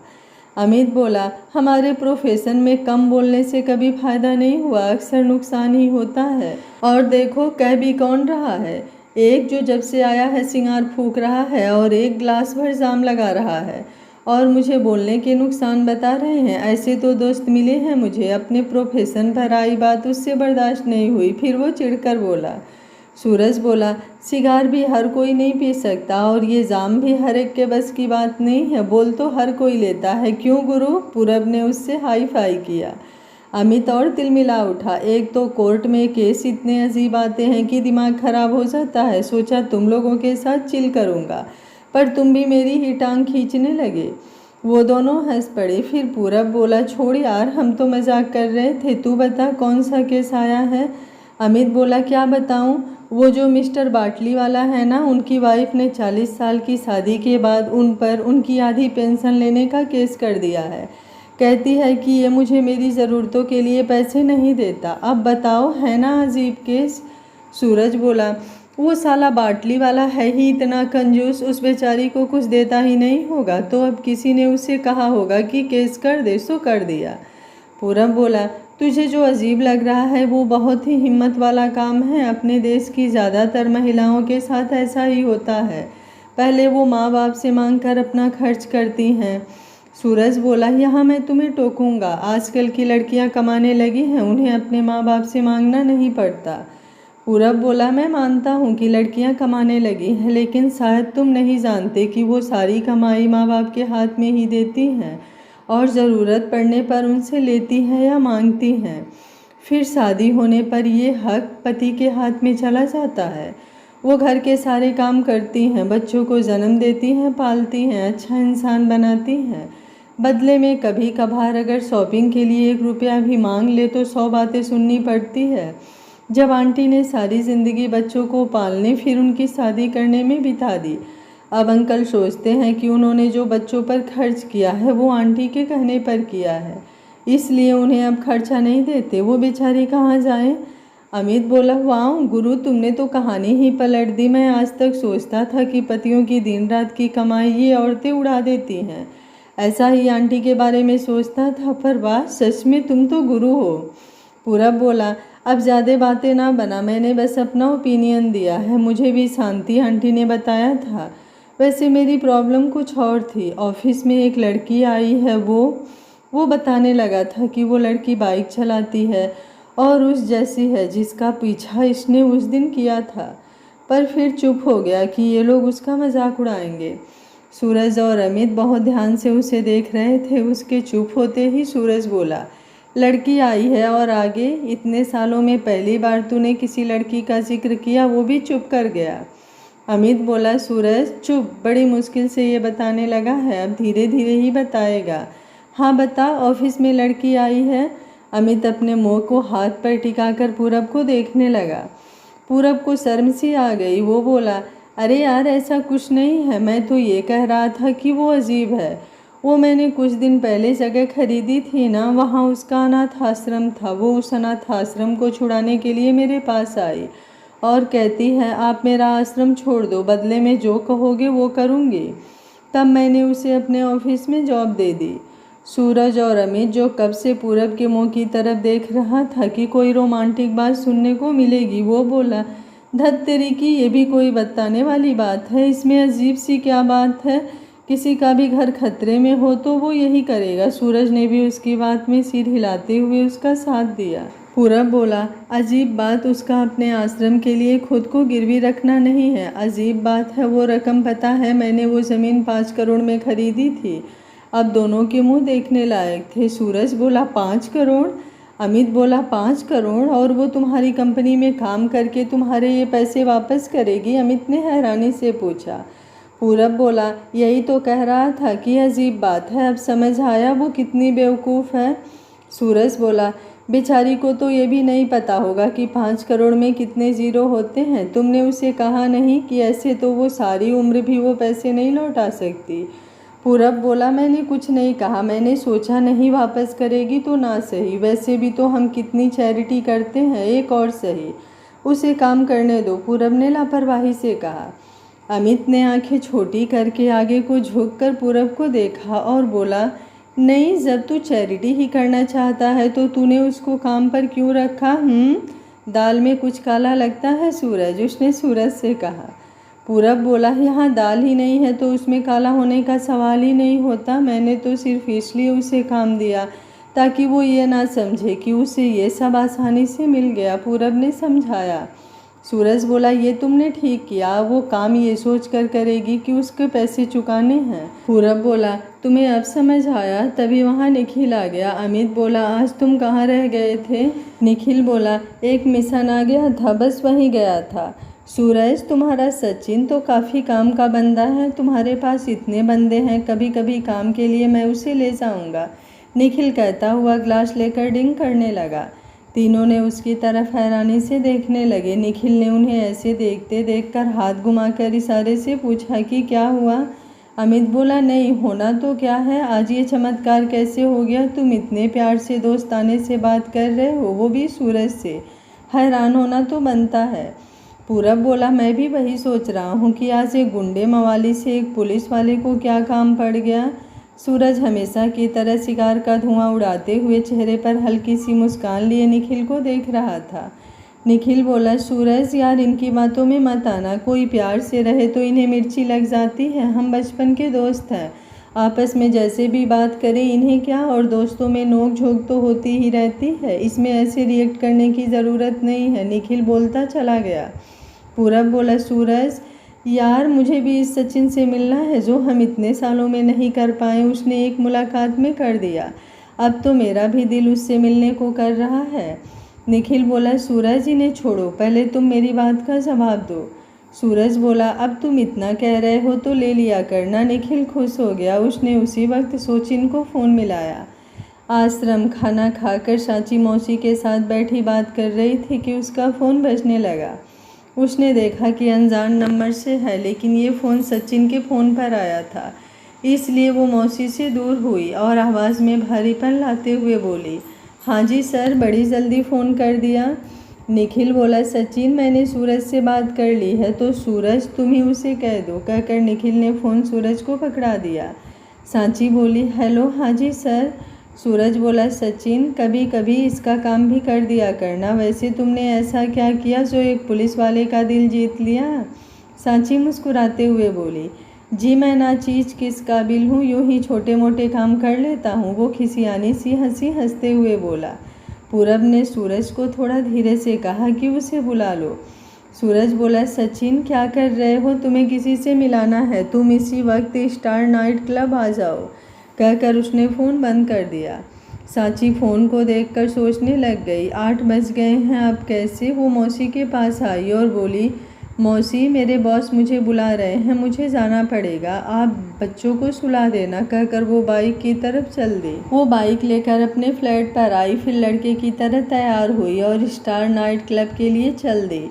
अमित बोला, हमारे प्रोफेशन में कम बोलने से कभी फ़ायदा नहीं हुआ, अक्सर नुकसान ही होता है। और देखो कह भी कौन रहा है, एक जो जब से आया है सिंगार फूंक रहा है और एक गिलास भर जाम लगा रहा है और मुझे बोलने के नुकसान बता रहे हैं। ऐसे तो दोस्त मिले हैं मुझे, अपने प्रोफेशन पर आई बात उससे बर्दाश्त नहीं हुई, फिर वो चिढ़कर बोला। सूरज बोला, सिगार भी हर कोई नहीं पी सकता और ये जाम भी हर एक के बस की बात नहीं है, बोल तो हर कोई लेता है, क्यों गुरु? पूरब ने उससे हाई फाई किया। अमित और तिलमिला उठा। एक तो कोर्ट में केस इतने अजीब आते हैं कि दिमाग खराब हो जाता है। सोचा तुम लोगों के साथ चिल करूँगा, पर तुम भी मेरी ही टांग खींचने लगे। वो दोनों हंस पड़े। फिर पूरब बोला, छोड़ यार, हम तो मजाक कर रहे थे, तू बता कौन सा केस आया है। अमित बोला, क्या बताऊं, वो जो मिस्टर बाटली वाला है ना, उनकी वाइफ ने 40 साल की शादी के बाद उन पर उनकी आधी पेंशन लेने का केस कर दिया है। कहती है कि ये मुझे मेरी ज़रूरतों के लिए पैसे नहीं देता। अब बताओ, है ना अजीब केस। सूरज बोला, वो साला बाटली वाला है ही इतना कंजूस, उस बेचारी को कुछ देता ही नहीं होगा, तो अब किसी ने उसे कहा होगा कि केस कर दे, सो कर दिया। पूरब बोला, तुझे जो अजीब लग रहा है वो बहुत ही हिम्मत वाला काम है, अपने देश की ज़्यादातर महिलाओं के साथ ऐसा ही होता है। पहले वो माँ बाप से मांग कर अपना खर्च करती हैं। सूरज बोला, यहाँ मैं तुम्हें टोकूंगा, आजकल की लड़कियाँ कमाने लगी हैं, उन्हें अपने माँ बाप से मांगना नहीं पड़ता। पूरब बोला, मैं मानता हूँ कि लड़कियाँ कमाने लगी हैं, लेकिन शायद तुम नहीं जानते कि वो सारी कमाई माँ बाप के हाथ में ही देती हैं और ज़रूरत पड़ने पर उनसे लेती हैं या मांगती हैं। फिर शादी होने पर ये हक पति के हाथ में चला जाता है। वो घर के सारे काम करती हैं, बच्चों को जन्म देती हैं, पालती हैं, अच्छा इंसान बनाती हैं। बदले में कभी कभार अगर शॉपिंग के लिए 1 रुपया भी मांग ले तो 100 बातें सुननी पड़ती है। जब आंटी ने सारी ज़िंदगी बच्चों को पालने फिर उनकी शादी करने में बिता दी, अब अंकल सोचते हैं कि उन्होंने जो बच्चों पर खर्च किया है वो आंटी के कहने पर किया है, इसलिए उन्हें अब खर्चा नहीं देते। वो बेचारी कहाँ जाएं? अमित बोला, वाह गुरु, तुमने तो कहानी ही पलट दी। मैं आज तक सोचता था कि पतियों की दिन रात की कमाई ये औरतें उड़ा देती हैं, ऐसा ही आंटी के बारे में सोचता था, पर वाह, सच में तुम तो गुरु हो। पूरब बोला, अब ज़्यादा बातें ना बना, मैंने बस अपना ओपिनियन दिया है। मुझे भी शांति आंटी ने बताया था। वैसे मेरी प्रॉब्लम कुछ और थी। ऑफिस में एक लड़की आई है, वो बताने लगा था कि वो लड़की बाइक चलाती है और उस जैसी है जिसका पीछा इसने उस दिन किया था, पर फिर चुप हो गया कि ये लोग उसका मजाक उड़ाएंगे। सूरज और अमित बहुत ध्यान से उसे देख रहे थे। उसके चुप होते ही सूरज बोला, लड़की आई है और आगे? इतने सालों में पहली बार तूने किसी लड़की का जिक्र किया। वो भी चुप कर गया। अमित बोला, सूरज चुप, बड़ी मुश्किल से ये बताने लगा है, अब धीरे धीरे ही बताएगा। हाँ बता, ऑफिस में लड़की आई है। अमित अपने मुंह को हाथ पर टिकाकर पूरब को देखने लगा। पूरब को शर्म सी आ गई। वो बोला, अरे यार ऐसा कुछ नहीं है, मैं तो ये कह रहा था कि वो अजीब है। वो मैंने कुछ दिन पहले जगह खरीदी थी ना, वहाँ उसका अनाथ आश्रम था। वो उस अनाथ आश्रम को छुड़ाने के लिए मेरे पास आई और कहती है, आप मेरा आश्रम छोड़ दो, बदले में जो कहोगे वो करूँगी। तब मैंने उसे अपने ऑफिस में जॉब दे दी। सूरज और अमित, जो कब से पूरब के मुंह की तरफ देख रहा था कि कोई रोमांटिक बात सुनने को मिलेगी, वो बोला, धत तेरी की, ये भी कोई बताने वाली बात है? इसमें अजीब सी क्या बात है? किसी का भी घर खतरे में हो तो वो यही करेगा। सूरज ने भी उसकी बात में सिर हिलाते हुए उसका साथ दिया। पूरब बोला, अजीब बात उसका अपने आश्रम के लिए खुद को गिरवी रखना नहीं है। अजीब बात है वो रकम, पता है मैंने वो ज़मीन 5 करोड़ में खरीदी थी। अब दोनों के मुंह देखने लायक थे। सूरज बोला, 5 करोड़? अमित बोला, 5 करोड़? और वो तुम्हारी कंपनी में काम करके तुम्हारे ये पैसे वापस करेगी? अमित ने हैरानी से पूछा। पूरब बोला, यही तो कह रहा था कि अजीब बात है, अब समझ आया वो कितनी बेवकूफ़ है। सूरज बोला, बेचारी को तो ये भी नहीं पता होगा कि 5 करोड़ में कितने ज़ीरो होते हैं। तुमने उसे कहा नहीं कि ऐसे तो वो सारी उम्र भी वो पैसे नहीं लौटा सकती। पूरब बोला, मैंने कुछ नहीं कहा, मैंने सोचा नहीं वापस करेगी तो ना सही, वैसे भी तो हम कितनी चैरिटी करते हैं, एक और सही, उसे काम करने दो, पूरब ने लापरवाही से कहा। अमित ने आंखें छोटी करके आगे को झुककर पूरब को देखा और बोला, नहीं, जब तू चैरिटी ही करना चाहता है तो तूने उसको काम पर क्यों रखा? दाल में कुछ काला लगता है सूरज, उसने सूरज से कहा। पूरब बोला, यहाँ दाल ही नहीं है तो उसमें काला होने का सवाल ही नहीं होता। मैंने तो सिर्फ इसलिए उसे काम दिया ताकि वो ये ना समझे कि उसे ये सब आसानी से मिल गया, पूरब ने समझाया। सूरज बोला, ये तुमने ठीक किया, वो काम ये सोच कर करेगी कि उसके पैसे चुकाने हैं। पूरब बोला, तुम्हें अब समझ आया? तभी वहाँ निखिल आ गया। अमित बोला, आज तुम कहाँ रह गए थे? निखिल बोला, एक मिशन आ गया था, बस वहीं गया था। सूरज, तुम्हारा सचिन तो काफ़ी काम का बंदा है, तुम्हारे पास इतने बंदे हैं, कभी कभी काम के लिए मैं उसे ले जाऊँगा, निखिल कहता हुआ ग्लास लेकर डिंग करने लगा। तीनों ने उसकी तरफ हैरानी से देखने लगे। निखिल ने उन्हें ऐसे देखते देखकर हाथ घुमाकर इशारे से पूछा कि क्या हुआ? अमित बोला, नहीं होना तो क्या है, आज ये चमत्कार कैसे हो गया? तुम इतने प्यार से दोस्ताने से बात कर रहे हो, वो भी सूरज से, हैरान होना तो बनता है। पूरब बोला, मैं भी वही सोच रहा हूँ कि आज एक गुंडे मवाली से एक पुलिस वाले को क्या काम पड़ गया। सूरज हमेशा की तरह सिगार का धुआं उड़ाते हुए चेहरे पर हल्की सी मुस्कान लिए निखिल को देख रहा था। निखिल बोला, सूरज यार इनकी बातों में मत आना, कोई प्यार से रहे तो इन्हें मिर्ची लग जाती है। हम बचपन के दोस्त हैं, आपस में जैसे भी बात करें इन्हें क्या, और दोस्तों में नोक झोंक तो होती ही रहती है, इसमें ऐसे रिएक्ट करने की ज़रूरत नहीं है। निखिल बोलता चला गया। पूरब बोला, सूरज यार मुझे भी इस सचिन से मिलना है जो हम इतने सालों में नहीं कर पाए, उसने एक मुलाकात में कर दिया। अब तो मेरा भी दिल उससे मिलने को कर रहा है। निखिल बोला, सूरज इन्हें छोड़ो, पहले तुम मेरी बात का जवाब दो। सूरज बोला, अब तुम इतना कह रहे हो तो ले लिया करना। निखिल खुश हो गया। उसने उसी वक्त सचिन को फ़ोन मिलाया। आश्रम खाना खाकर सांची मौसी के साथ बैठी बात कर रही थी कि उसका फ़ोन बजने लगा। उसने देखा कि अनजान नंबर से है, लेकिन ये फ़ोन सचिन के फ़ोन पर आया था, इसलिए वो मौसी से दूर हुई और आवाज़ में भारीपन लाते हुए बोली, हाँ जी सर, बड़ी जल्दी फ़ोन कर दिया। निखिल बोला, सचिन मैंने सूरज से बात कर ली है, तो सूरज तुम ही उसे कह दो। कहकर निखिल ने फ़ोन सूरज को पकड़ा दिया। सांची बोली, हेलो, हाँ जी सर। सूरज बोला, सचिन कभी कभी इसका काम भी कर दिया करना, वैसे तुमने ऐसा क्या किया जो एक पुलिस वाले का दिल जीत लिया। सांची मुस्कुराते हुए बोली, जी मैं ना चीज़ किस काबिल हूँ, यूँ ही छोटे मोटे काम कर लेता हूँ। वो खिसियानी सी हंसी हंसते हुए बोला। पूरब ने सूरज को थोड़ा धीरे से कहा कि उसे बुला लो। सूरज बोला, सचिन क्या कर रहे हो, तुम्हें किसी से मिलाना है, तुम इसी वक्त स्टार नाइट क्लब आ जाओ। कहकर उसने फ़ोन बंद कर दिया। सांची फ़ोन को देखकर सोचने लग गई, 8 बज गए हैं, अब कैसे। वो मौसी के पास आई और बोली, मौसी मेरे बॉस मुझे बुला रहे हैं, मुझे जाना पड़ेगा, आप बच्चों को सुला देना। कहकर वो बाइक की तरफ चल दी। वो बाइक लेकर अपने फ्लैट पर आई, फिर लड़के की तरह तैयार हुई और स्टार नाइट क्लब के लिए चल दी।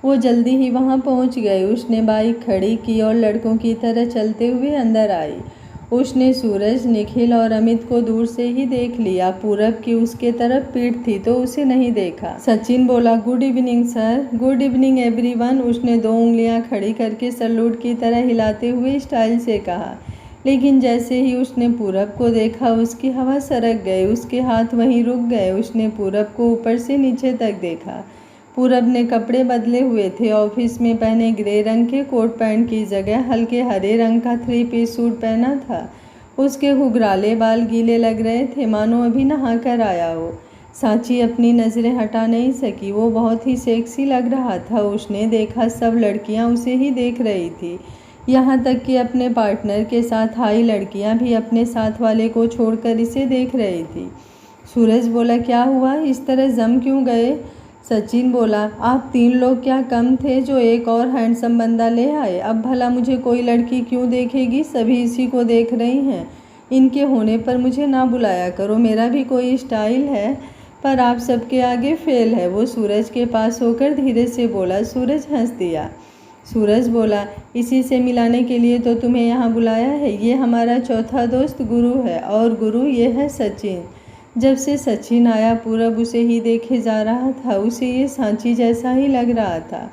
वो जल्दी ही वहाँ पहुँच गई। उसने बाइक खड़ी की और लड़कों की तरह चलते हुए अंदर आई। उसने सूरज, निखिल और अमित को दूर से ही देख लिया। पूरब की उसके तरफ पीठ थी तो उसे नहीं देखा। सचिन बोला, good evening sir. Good evening everyone. उसने 2 उंगलियां खड़ी करके सैल्यूट की तरह हिलाते हुए स्टाइल से कहा, लेकिन जैसे ही उसने पूरब को देखा उसकी हवा सरक गई, उसके हाथ वहीं रुक गए। उसने पूरब को ऊपर से नीचे तक देखा। पूरब ने कपड़े बदले हुए थे। ऑफिस में पहने ग्रे रंग के कोट पैंट की जगह हल्के हरे रंग का 3 पीस सूट पहना था। उसके घुघराले बाल गीले लग रहे थे, मानो अभी नहा कर आया हो। सांची अपनी नज़रें हटा नहीं सकी, वो बहुत ही सेक्सी लग रहा था। उसने देखा सब लड़कियां उसे ही देख रही थी, यहाँ तक कि अपने पार्टनर के साथ आई लड़कियां भी अपने साथ वाले को छोड़कर इसे देख रही थी। सूरज बोला, क्या हुआ, इस तरह जम क्यों गए। सचिन बोला, आप 3 लोग क्या कम थे जो एक और हैंडसम बंदा ले आए। अब भला मुझे कोई लड़की क्यों देखेगी, सभी इसी को देख रही हैं। इनके होने पर मुझे ना बुलाया करो, मेरा भी कोई स्टाइल है, पर आप सबके आगे फेल है। वो सूरज के पास होकर धीरे से बोला। सूरज हंस दिया। सूरज बोला, इसी से मिलाने के लिए तो तुम्हें यहाँ बुलाया है। ये हमारा चौथा दोस्त गुरु है, और गुरु ये है सचिन। जब से सचिन आया पूरब उसे ही देखे जा रहा था। उसे ये सांची जैसा ही लग रहा था,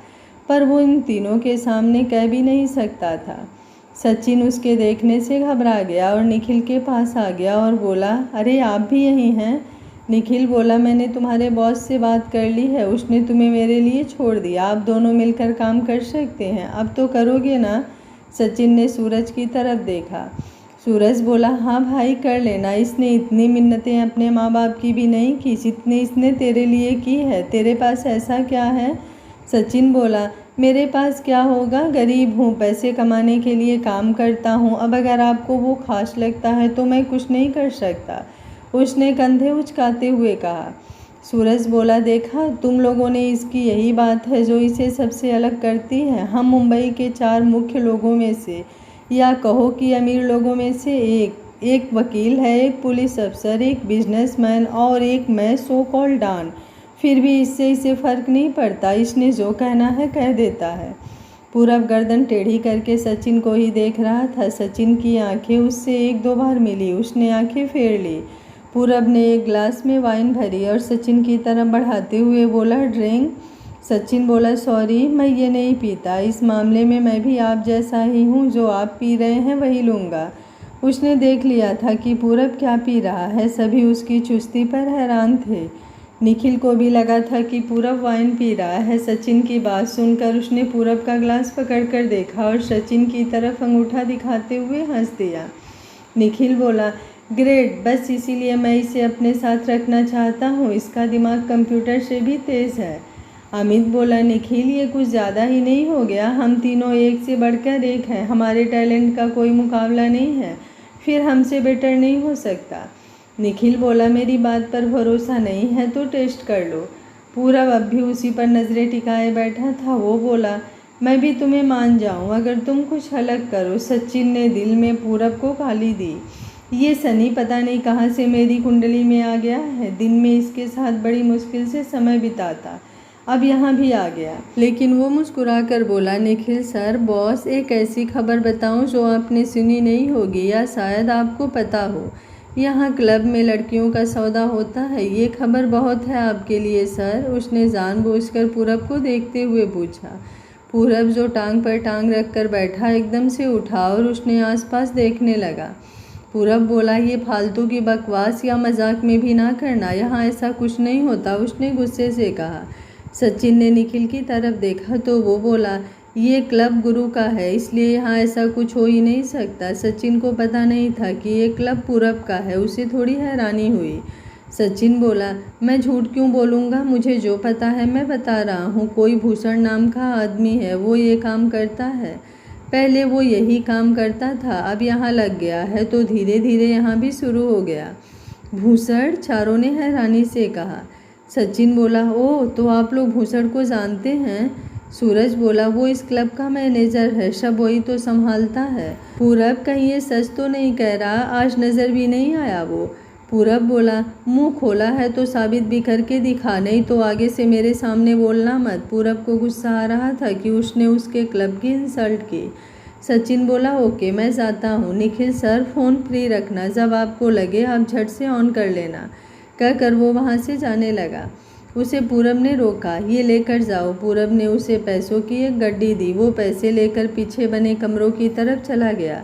पर वो इन तीनों के सामने कह भी नहीं सकता था। सचिन उसके देखने से घबरा गया और निखिल के पास आ गया और बोला, अरे आप भी यहीं हैं। निखिल बोला, मैंने तुम्हारे बॉस से बात कर ली है, उसने तुम्हें मेरे लिए छोड़ दिया। आप दोनों मिलकर काम कर सकते हैं, अब तो करोगे ना। सचिन ने सूरज की तरफ देखा। सूरज बोला, हाँ भाई कर लेना, इसने इतनी मिन्नतें अपने माँ बाप की भी नहीं की जितनी इसने तेरे लिए की है। तेरे पास ऐसा क्या है। सचिन बोला, मेरे पास क्या होगा, गरीब हूँ, पैसे कमाने के लिए काम करता हूँ। अब अगर आपको वो खास लगता है तो मैं कुछ नहीं कर सकता। उसने कंधे उचकाते हुए कहा। सूरज बोला, देखा तुम लोगों ने, इसकी यही बात है जो इसे सबसे अलग करती है। हम मुंबई के 4 मुख्य लोगों में से, या कहो कि अमीर लोगों में से एक वकील है, एक पुलिस अफसर, एक बिजनेसमैन और एक मैं सो कॉल्ड डॉन। फिर भी इससे इसे फ़र्क नहीं पड़ता, इसने जो कहना है कह देता है। पूरब गर्दन टेढ़ी करके सचिन को ही देख रहा था। सचिन की आंखें उससे 1-2 बार मिली, उसने आंखें फेर ली। पूरब ने एक गिलास में वाइन भरी और सचिन की तरफ बढ़ाते हुए बोला, ड्रिंक। सचिन बोला, सॉरी मैं ये नहीं पीता, इस मामले में मैं भी आप जैसा ही हूँ, जो आप पी रहे हैं वही लूँगा। उसने देख लिया था कि पूरब क्या पी रहा है। सभी उसकी चुस्ती पर हैरान थे। निखिल को भी लगा था कि पूरब वाइन पी रहा है। सचिन की बात सुनकर उसने पूरब का ग्लास पकड़कर देखा और सचिन की तरफ अंगूठा दिखाते हुए हंस दिया। निखिल बोला, ग्रेट, बस इसीलिए मैं इसे अपने साथ रखना चाहता हूँ, इसका दिमाग कंप्यूटर से भी तेज़ है। अमित बोला, निखिल ये कुछ ज़्यादा ही नहीं हो गया? हम तीनों एक से बढ़कर एक हैं, हमारे टैलेंट का कोई मुकाबला नहीं है, फिर हमसे बेटर नहीं हो सकता। निखिल बोला, मेरी बात पर भरोसा नहीं है तो टेस्ट कर लो। पूरब अब भी उसी पर नज़रें टिकाए बैठा था। वो बोला, मैं भी तुम्हें मान जाऊं अगर तुम कुछ अलग करो। सचिन ने दिल में पूरब को गाली दी। ये सनी पता नहीं कहाँ से मेरी कुंडली में आ गया है। दिन में इसके साथ बड़ी मुश्किल से समय बिताता, अब यहाँ भी आ गया। लेकिन वो मुस्कुराकर बोला, निखिल सर, बॉस एक ऐसी खबर बताऊं जो आपने सुनी नहीं होगी या शायद आपको पता हो। यहाँ क्लब में लड़कियों का सौदा होता है। ये खबर बहुत है आपके लिए सर। उसने जानबूझकर पूरब को देखते हुए पूछा। पूरब जो टांग पर टांग रखकर बैठा एकदम से उठा और उसने आसपास देखने लगा। पूरब बोला, ये फालतू की बकवास या मजाक में भी ना करना, यहाँ ऐसा कुछ नहीं होता, उसने गुस्से से कहा। सचिन ने निखिल की तरफ देखा तो वो बोला, ये क्लब गुरु का है, इसलिए यहाँ ऐसा कुछ हो ही नहीं सकता। सचिन को पता नहीं था कि ये क्लब पूरब का है, उसे थोड़ी हैरानी हुई। सचिन बोला, मैं झूठ क्यों बोलूँगा, मुझे जो पता है मैं बता रहा हूँ। कोई भूषण नाम का आदमी है, वो ये काम करता है। पहले वो यही काम करता था, अब यहाँ लग गया है तो धीरे धीरे यहाँ भी शुरू हो गया। भूषण? चारों ने हैरानी से कहा। सचिन बोला, ओह, तो आप लोग भूषण को जानते हैं? सूरज बोला, वो इस क्लब का मैनेजर है, सब वही तो संभालता है। पूरब, कहीं ये सच तो नहीं कह रहा? आज नज़र भी नहीं आया वो? पूरब बोला, मुंह खोला है तो साबित भी करके दिखा, नहीं तो आगे से मेरे सामने बोलना मत। पूरब को गुस्सा आ रहा था कि उसने उसके क्लब की इंसल्ट की। सचिन बोला, ओके, मैं जाता हूँ। निखिल सर, फ़ोन फ्री रखना, जब आपको लगे आप झट से ऑन कर लेना, कहकर वो वहाँ से जाने लगा। उसे पूरब ने रोका, ये लेकर जाओ। पूरब ने उसे पैसों की एक गड्डी दी। वो पैसे लेकर पीछे बने कमरों की तरफ चला गया।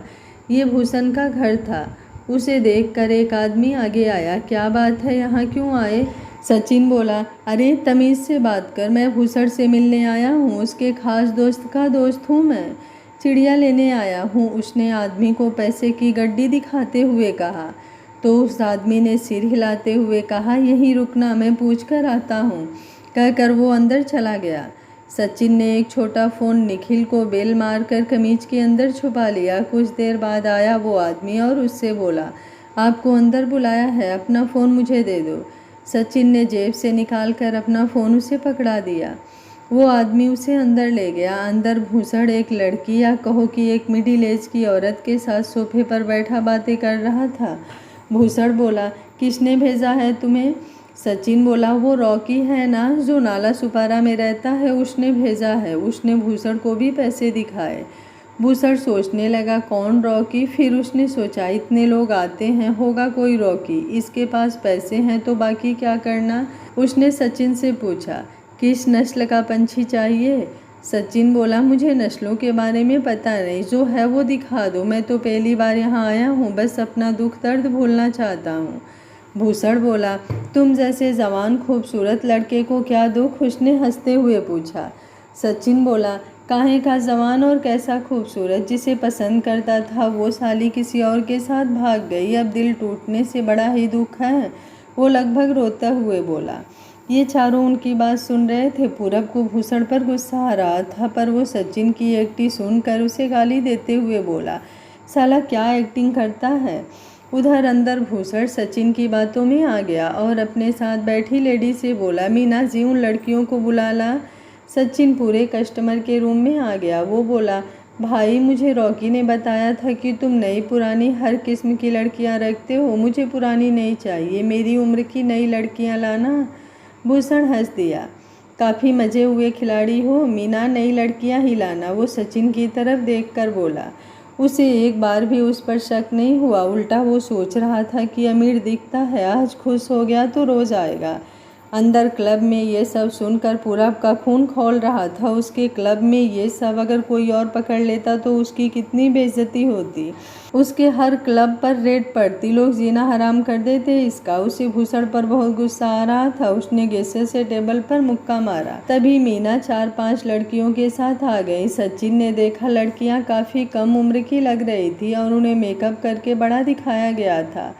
ये भूषण का घर था। उसे देखकर एक आदमी आगे आया। क्या बात है, यहाँ क्यों आए? सचिन बोला, अरे तमीज़ से बात कर, मैं भूषण से मिलने आया हूँ, उसके खास दोस्त का दोस्त हूँ मैं, चिड़िया लेने आया हूँ। उसने आदमी को पैसे की गड्डी दिखाते हुए कहा। तो उस आदमी ने सिर हिलाते हुए कहा, यहीं रुकना, मैं पूछ कर आता हूँ, कहकर वो अंदर चला गया। सचिन ने एक छोटा फ़ोन निखिल को बेल मारकर कमीज के अंदर छुपा लिया। कुछ देर बाद आया वो आदमी और उससे बोला, आपको अंदर बुलाया है, अपना फ़ोन मुझे दे दो। सचिन ने जेब से निकाल कर अपना फ़ोन उसे पकड़ा दिया। वो आदमी उसे अंदर ले गया। अंदर भूषण एक लड़की या कहो कि एक मिडिल एज की औरत के साथ सोफे पर बैठा बातें कर रहा था। भूषण बोला, किसने भेजा है तुम्हें? सचिन बोला, वो रॉकी है ना, जो नाला सुपारा में रहता है, उसने भेजा है। उसने भूषण को भी पैसे दिखाए। भूषण सोचने लगा, कौन रॉकी? फिर उसने सोचा, इतने लोग आते हैं, होगा कोई रॉकी, इसके पास पैसे हैं तो बाकी क्या करना। उसने सचिन से पूछा, किस नस्ल का पंछी चाहिए? सचिन बोला, मुझे नस्लों के बारे में पता नहीं, जो है वो दिखा दो, मैं तो पहली बार यहाँ आया हूँ, बस अपना दुख दर्द भूलना चाहता हूँ। भूषण बोला, तुम जैसे जवान खूबसूरत लड़के को क्या दुख? उसने हंसते हुए पूछा। सचिन बोला, काहे का जवान और कैसा खूबसूरत? जिसे पसंद करता था वो साली किसी और के साथ भाग गई, अब दिल टूटने से बड़ा ही दुख है। वो लगभग रोते हुए बोला। ये चारों उनकी बात सुन रहे थे। पूरब को भूषण पर गुस्सा आ रहा था, पर वो सचिन की एक्टिंग सुनकर उसे गाली देते हुए बोला, साला क्या एक्टिंग करता है। उधर अंदर भूषण सचिन की बातों में आ गया और अपने साथ बैठी लेडी से बोला, मीना जी, उन लड़कियों को बुला ला। सचिन पूरे कस्टमर के रूम में आ गया। वो बोला, भाई, मुझे रॉकी ने बताया था कि तुम नई पुरानी हर किस्म की लड़कियां रखते हो, मुझे पुरानी नहीं चाहिए, मेरी उम्र की नई लड़कियां लाना। भूषण हंस दिया, काफ़ी मज़े हुए खिलाड़ी हो मीना, नई लड़कियां ही लाना। वो सचिन की तरफ देखकर बोला। उसे एक बार भी उस पर शक नहीं हुआ, उल्टा वो सोच रहा था कि अमीर दिखता है, आज खुश हो गया तो रोज़ आएगा। अंदर क्लब में ये सब सुनकर पूरब का खून खौल रहा था। उसके क्लब में ये सब अगर कोई और पकड़ लेता तो उसकी कितनी बेइज्जती होती। उसके हर क्लब पर रेड पड़ती, लोग जीना हराम कर देते इसका। उसे भूसड़ पर बहुत गुस्सा आ रहा था। उसने गेस्टर से टेबल पर मुक्का मारा। तभी मीना 4-5 लड़कियों के साथ आ गई। सचिन ने देखा लड़कियां काफ़ी कम उम्र की लग रही थी और उन्हें मेकअप करके बड़ा दिखाया गया था।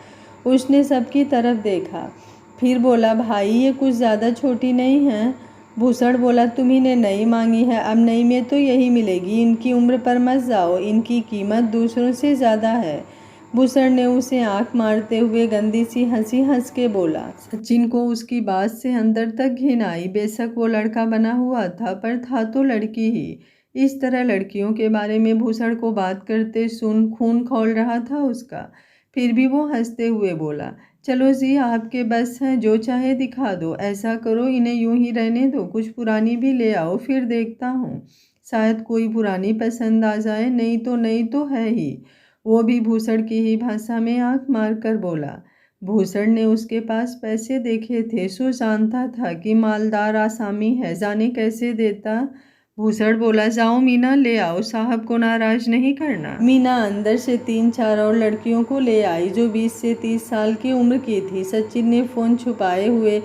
उसने सबकी तरफ देखा, फिर बोला, भाई ये कुछ ज़्यादा छोटी नहीं है। भूसड़ बोला, तुम्ही ने नई मांगी है, अब नई में तो यही मिलेगी। इनकी उम्र पर मत जाओ, इनकी कीमत दूसरों से ज़्यादा है। भूसड़ ने उसे आंख मारते हुए गंदी सी हंसी हंस के बोला। सचिन को उसकी बात से अंदर तक घिन आई। बेशक वो लड़का बना हुआ था, पर था तो लड़की ही। इस तरह लड़कियों के बारे में भूसड़ को बात करते सुन खून खौल रहा था उसका। फिर भी वो हंसते हुए बोला, चलो जी, आपके बस है, जो चाहे दिखा दो। ऐसा करो, इन्हें यूं ही रहने दो, कुछ पुरानी भी ले आओ, फिर देखता हूँ। शायद कोई पुरानी पसंद आ जाए, नहीं तो है ही। वो भी भूसड़ की ही भाषा में आंख मार कर बोला। भूसड़ ने उसके पास पैसे देखे थे, सो जानता था कि मालदार आसामी है, जाने कैसे देता। भूसड़ बोला, जाओ मीना, ले आओ, साहब को नाराज नहीं करना। मीना अंदर से 3-4 और लड़कियों को ले आई जो 20 से 30 साल की उम्र की थी। सचिन ने फ़ोन छुपाए हुए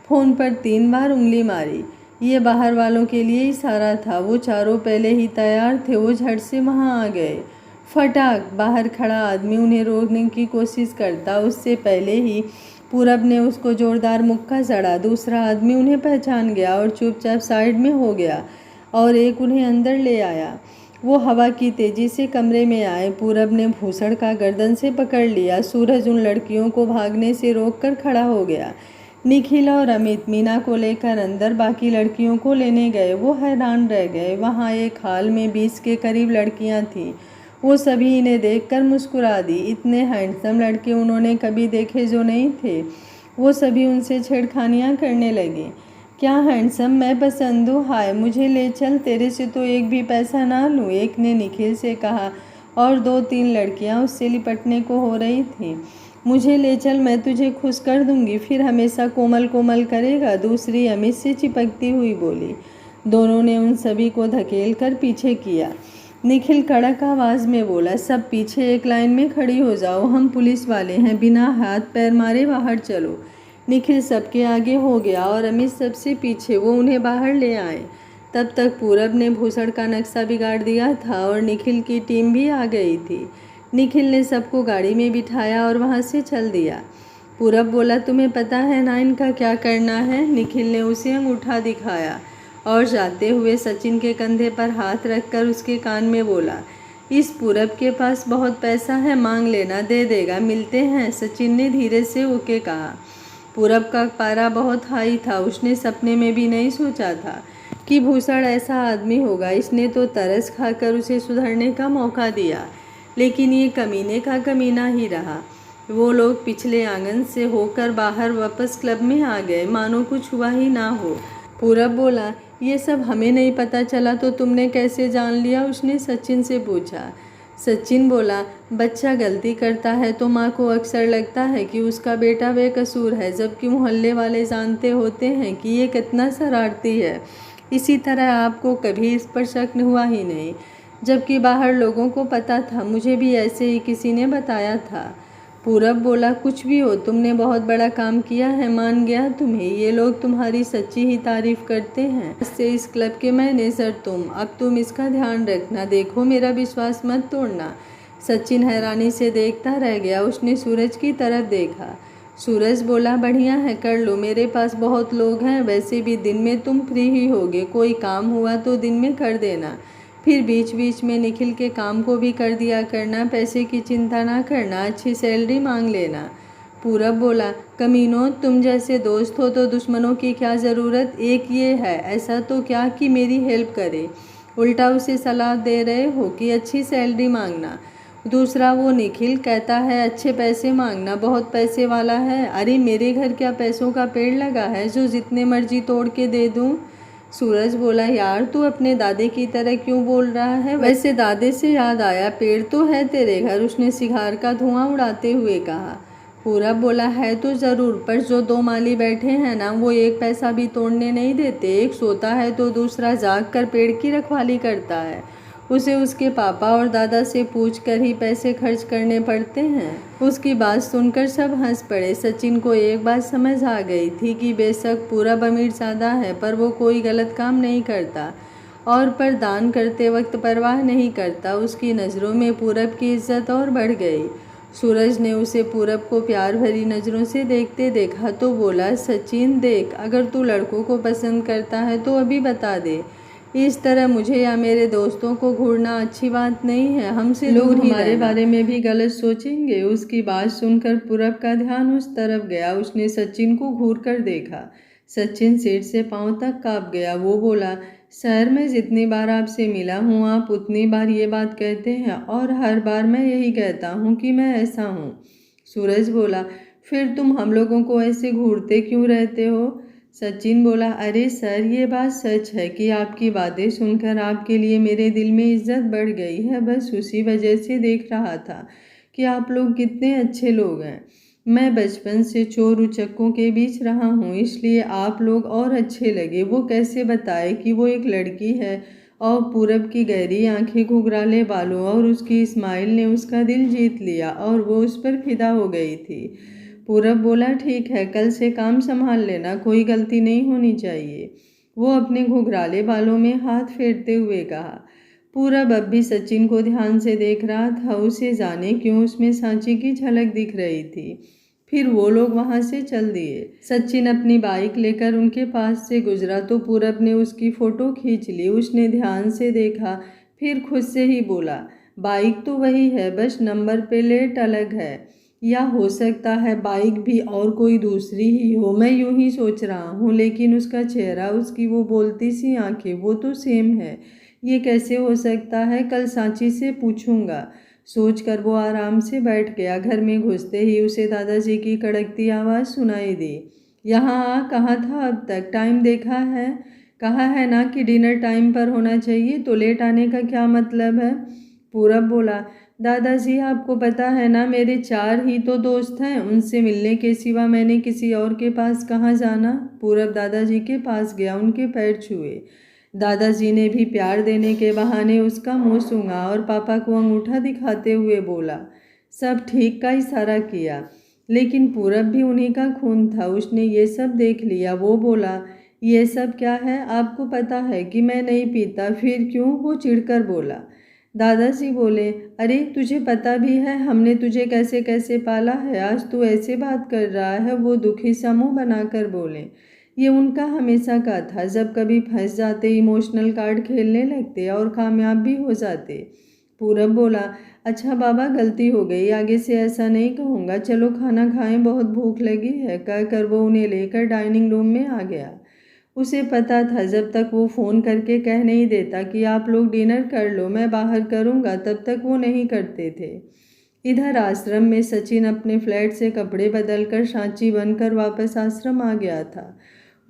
फ़ोन पर 3 बार उंगली मारी। ये बाहर वालों के लिए इशारा था। वो चारों पहले ही तैयार थे। वो झट से वहाँ आ गए। फटाक, बाहर खड़ा आदमी उन्हें रोकने की कोशिश करता, उससे पहले ही पूरब ने उसको जोरदार मुक्का जड़ा। दूसरा आदमी उन्हें पहचान गया और चुपचाप साइड में हो गया और एक उन्हें अंदर ले आया। वो हवा की तेजी से कमरे में आए। पूरब ने भूसड़ का गर्दन से पकड़ लिया। सूरज उन लड़कियों को भागने से रोककर खड़ा हो गया। निखिल और अमित मीना को लेकर अंदर बाकी लड़कियों को लेने गए। वो हैरान रह गए। वहाँ एक हाल में 20 के करीब लड़कियाँ थीं। वो सभी इन्हें देखकर मुस्कुरा दी। इतने हैंडसम लड़के उन्होंने कभी देखे जो नहीं थे। वो सभी उनसे छेड़खानियाँ करने लगे। क्या हैंडसम, मैं पसंद हूँ, हाय मुझे ले चल, तेरे से तो एक भी पैसा ना लूँ, एक ने निखिल से कहा और 2-3 लड़कियाँ उससे लिपटने को हो रही थीं। मुझे ले चल, मैं तुझे खुश कर दूंगी, फिर हमेशा कोमल कोमल करेगा, दूसरी अमित से चिपकती हुई बोली। दोनों ने उन सभी को धकेल कर पीछे किया। निखिल कड़क आवाज़ में बोला, सब पीछे एक लाइन में खड़ी हो जाओ, हम पुलिस वाले हैं, बिना हाथ पैर मारे बाहर चलो। निखिल सबके आगे हो गया और अमित सबसे पीछे। वो उन्हें बाहर ले आए। तब तक पूरब ने भूसड़ का नक्शा बिगाड़ दिया था और निखिल की टीम भी आ गई थी। निखिल ने सबको गाड़ी में बिठाया और वहाँ से चल दिया। पूरब बोला, तुम्हें पता है ना इनका क्या करना है? निखिल ने उसे अंगूठा दिखाया और जाते हुए सचिन के कंधे पर हाथ रखकर उसके कान में बोला, इस पूरब के पास बहुत पैसा है, मांग लेना, दे देगा, मिलते हैं। सचिन ने धीरे से ओके कहा। पूरब का पारा बहुत हाई था। उसने सपने में भी नहीं सोचा था कि भूसड़ ऐसा आदमी होगा। इसने तो तरस खाकर उसे सुधरने का मौका दिया, लेकिन ये कमीने का कमीना ही रहा। वो लोग पिछले आंगन से होकर बाहर वापस क्लब में आ गए, मानो कुछ हुआ ही ना हो। पूरब बोला, ये सब हमें नहीं पता चला तो तुमने कैसे जान लिया? उसने सचिन से पूछा। सचिन बोला, बच्चा गलती करता है तो माँ को अक्सर लगता है कि उसका बेटा बेकसूर है, जबकि मोहल्ले वाले जानते होते हैं कि ये कितना शरारती है। इसी तरह आपको कभी इस पर शक हुआ ही नहीं, जबकि बाहर लोगों को पता था। मुझे भी ऐसे ही किसी ने बताया था। पूरब बोला, कुछ भी हो, तुमने बहुत बड़ा काम किया है, मान गया तुम्हें। ये लोग तुम्हारी सच्ची ही तारीफ करते हैं। इससे इस क्लब के मैनेजर तुम, अब तुम इसका ध्यान रखना, देखो मेरा विश्वास मत तोड़ना। सचिन हैरानी से देखता रह गया। उसने सूरज की तरफ देखा। सूरज बोला, बढ़िया है, कर लो, मेरे पास बहुत लोग हैं, वैसे भी दिन में तुम फ्री ही होगे, कोई काम हुआ तो दिन में कर देना, फिर बीच बीच में निखिल के काम को भी कर दिया करना, पैसे की चिंता ना करना, अच्छी सैलरी मांग लेना। पूरब बोला, कमीनों, तुम जैसे दोस्त हो तो दुश्मनों की क्या ज़रूरत? एक ये है, ऐसा तो क्या कि मेरी हेल्प करे, उल्टा उसे सलाह दे रहे हो कि अच्छी सैलरी मांगना। दूसरा वो निखिल कहता है अच्छे पैसे मांगना, बहुत पैसे वाला है। अरे मेरे घर क्या पैसों का पेड़ लगा है जो जितने मर्जी तोड़ के दे दूँ? सूरज बोला, यार तू अपने दादे की तरह क्यों बोल रहा है? वैसे दादे से याद आया, पेड़ तो है तेरे घर, उसने सिगार का धुआं उड़ाते हुए कहा। पूरब बोला, है तो ज़रूर, पर जो दो माली बैठे हैं ना, वो एक पैसा भी तोड़ने नहीं देते। एक सोता है तो दूसरा जाग कर पेड़ की रखवाली करता है। उसे उसके पापा और दादा से पूछकर ही पैसे खर्च करने पड़ते हैं। उसकी बात सुनकर सब हंस पड़े। सचिन को एक बात समझ आ गई थी कि बेशक पूरब अमीर ज़्यादा है, पर वो कोई गलत काम नहीं करता और पर दान करते वक्त परवाह नहीं करता। उसकी नज़रों में पूरब की इज्जत और बढ़ गई। सूरज ने उसे पूरब को प्यार भरी नज़रों से देखते देखा तो बोला, सचिन देख, अगर तू लड़कों को पसंद करता है तो अभी बता दे। इस तरह मुझे या मेरे दोस्तों को घूरना अच्छी बात नहीं है। हमसे लोग हमारे बारे में भी गलत सोचेंगे। उसकी बात सुनकर पूरब का ध्यान उस तरफ गया। उसने सचिन को घूर कर देखा। सचिन सिर से पांव तक कांप गया। वो बोला, शहर में जितनी बार आपसे मिला हूँ, आप उतनी बार ये बात कहते हैं और हर बार मैं यही कहता हूँ कि मैं ऐसा हूँ। सूरज बोला, फिर तुम हम लोगों को ऐसे घूरते क्यों रहते हो? सचिन बोला, अरे सर, ये बात सच है कि आपकी बातें सुनकर आपके लिए मेरे दिल में इज्जत बढ़ गई है। बस उसी वजह से देख रहा था कि आप लोग कितने अच्छे लोग हैं। मैं बचपन से चोर उचक्कों के बीच रहा हूँ, इसलिए आप लोग और अच्छे लगे। वो कैसे बताए कि वो एक लड़की है? और पूरब की गहरी आंखें, घुघराले बालों और उसकी स्माइल ने उसका दिल जीत लिया और वो उस पर फिदा हो गई थी। पूरब बोला, ठीक है, कल से काम संभाल लेना, कोई गलती नहीं होनी चाहिए। वो अपने घुघराले बालों में हाथ फेरते हुए कहा। पूरब अब भी सचिन को ध्यान से देख रहा था। उसे जाने क्यों उसमें सांची की झलक दिख रही थी। फिर वो लोग वहां से चल दिए। सचिन अपनी बाइक लेकर उनके पास से गुजरा तो पूरब ने उसकी फोटो खींच ली। उसने ध्यान से देखा, फिर खुद से ही बोला, बाइक तो वही है, बस नंबर प्लेट अलग है। या हो सकता है बाइक भी और कोई दूसरी ही हो। मैं यूं ही सोच रहा हूँ, लेकिन उसका चेहरा, उसकी वो बोलती सी आंखें, वो तो सेम है। ये कैसे हो सकता है? कल सांची से पूछूंगा। सोचकर वो आराम से बैठ गया। घर में घुसते ही उसे दादाजी की कड़कती आवाज़ सुनाई दी। यहाँ आ, कहाँ था अब तक? टाइम देखा है? कहा है ना कि डिनर टाइम पर होना चाहिए, तो लेट आने का क्या मतलब है? पूरब बोला, दादाजी आपको पता है ना, मेरे 4 ही तो दोस्त हैं, उनसे मिलने के सिवा मैंने किसी और के पास कहाँ जाना। पूरब दादाजी के पास गया, उनके पैर छुए। दादाजी ने भी प्यार देने के बहाने उसका मुंह सूंघा और पापा को अंगूठा दिखाते हुए बोला, सब ठीक का इशारा किया। लेकिन पूरब भी उन्हीं का खून था, उसने ये सब देख लिया। वो बोला, ये सब क्या है? आपको पता है कि मैं नहीं पीता, फिर क्यों? वो चिढ़कर बोला। दादाजी बोले, अरे तुझे पता भी है हमने तुझे कैसे कैसे पाला है, आज तू ऐसे बात कर रहा है। वो दुखी सा मुंह बनाकर बोले। ये उनका हमेशा का था, जब कभी फंस जाते इमोशनल कार्ड खेलने लगते और कामयाब भी हो जाते। पूरब बोला, अच्छा बाबा, गलती हो गई, आगे से ऐसा नहीं कहूँगा, चलो खाना खाएं, बहुत भूख लगी है, कहकर वो उन्हें लेकर डाइनिंग रूम में आ गया। उसे पता था जब तक वो फ़ोन करके कह नहीं देता कि आप लोग डिनर कर लो, मैं बाहर करूँगा, तब तक वो नहीं करते थे। इधर आश्रम में सचिन अपने फ्लैट से कपड़े बदलकर सांची बनकर वापस आश्रम आ गया था।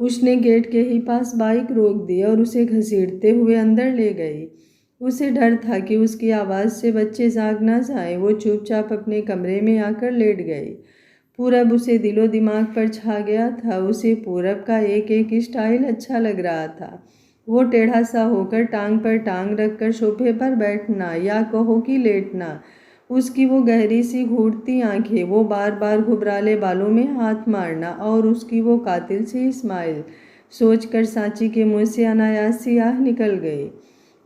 उसने गेट के ही पास बाइक रोक दी और उसे घसीटते हुए अंदर ले गई। उसे डर था कि उसकी आवाज़ से बच्चे जाग ना जाएं। वो चुपचाप अपने कमरे में आकर लेट गई। पूरब उसे दिलो दिमाग पर छा गया था। उसे पूरब का एक एक स्टाइल अच्छा लग रहा था। वो टेढ़ा सा होकर टांग पर टांग रखकर सोफे पर बैठना, या कहो कि लेटना, उसकी वो गहरी सी घूरती आंखें, वो बार बार घुबराले बालों में हाथ मारना और उसकी वो कातिल सी स्माइल, सोचकर सांची के मुंह से अनायास सी आह निकल गई।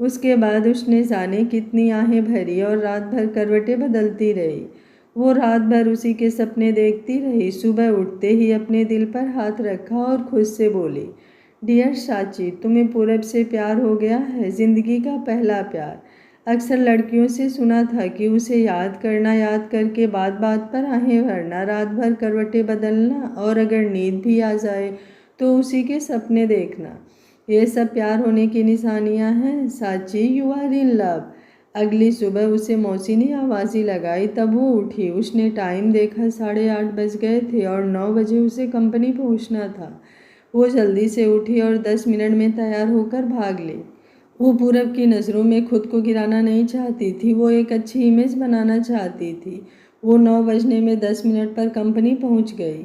उसके बाद उसने जाने कितनी आहें भरी और रात भर करवटें बदलती रही। वो रात भर उसी के सपने देखती रही। सुबह उठते ही अपने दिल पर हाथ रखा और खुद से बोली, डियर सांची, तुम्हें पूरब से प्यार हो गया है, जिंदगी का पहला प्यार। अक्सर लड़कियों से सुना था कि उसे याद करना, याद करके बात बात पर आहें भरना, रात भर करवटें बदलना और अगर नींद भी आ जाए तो उसी के सपने देखना, ये सब प्यार होने की निशानियां हैं। Sanchi, you are in love. अगली सुबह उसे मौसी ने आवाज़ी लगाई, तब वो उठी। उसने टाइम देखा, 8:30 बज गए थे और 9 बजे उसे कंपनी पहुंचना था। वो जल्दी से उठी और 10 मिनट में तैयार होकर भाग ली। वो पूरब की नज़रों में खुद को गिराना नहीं चाहती थी। वो एक अच्छी इमेज बनाना चाहती थी। वो 9 बजने में 10 मिनट पर कंपनी पहुंच गई।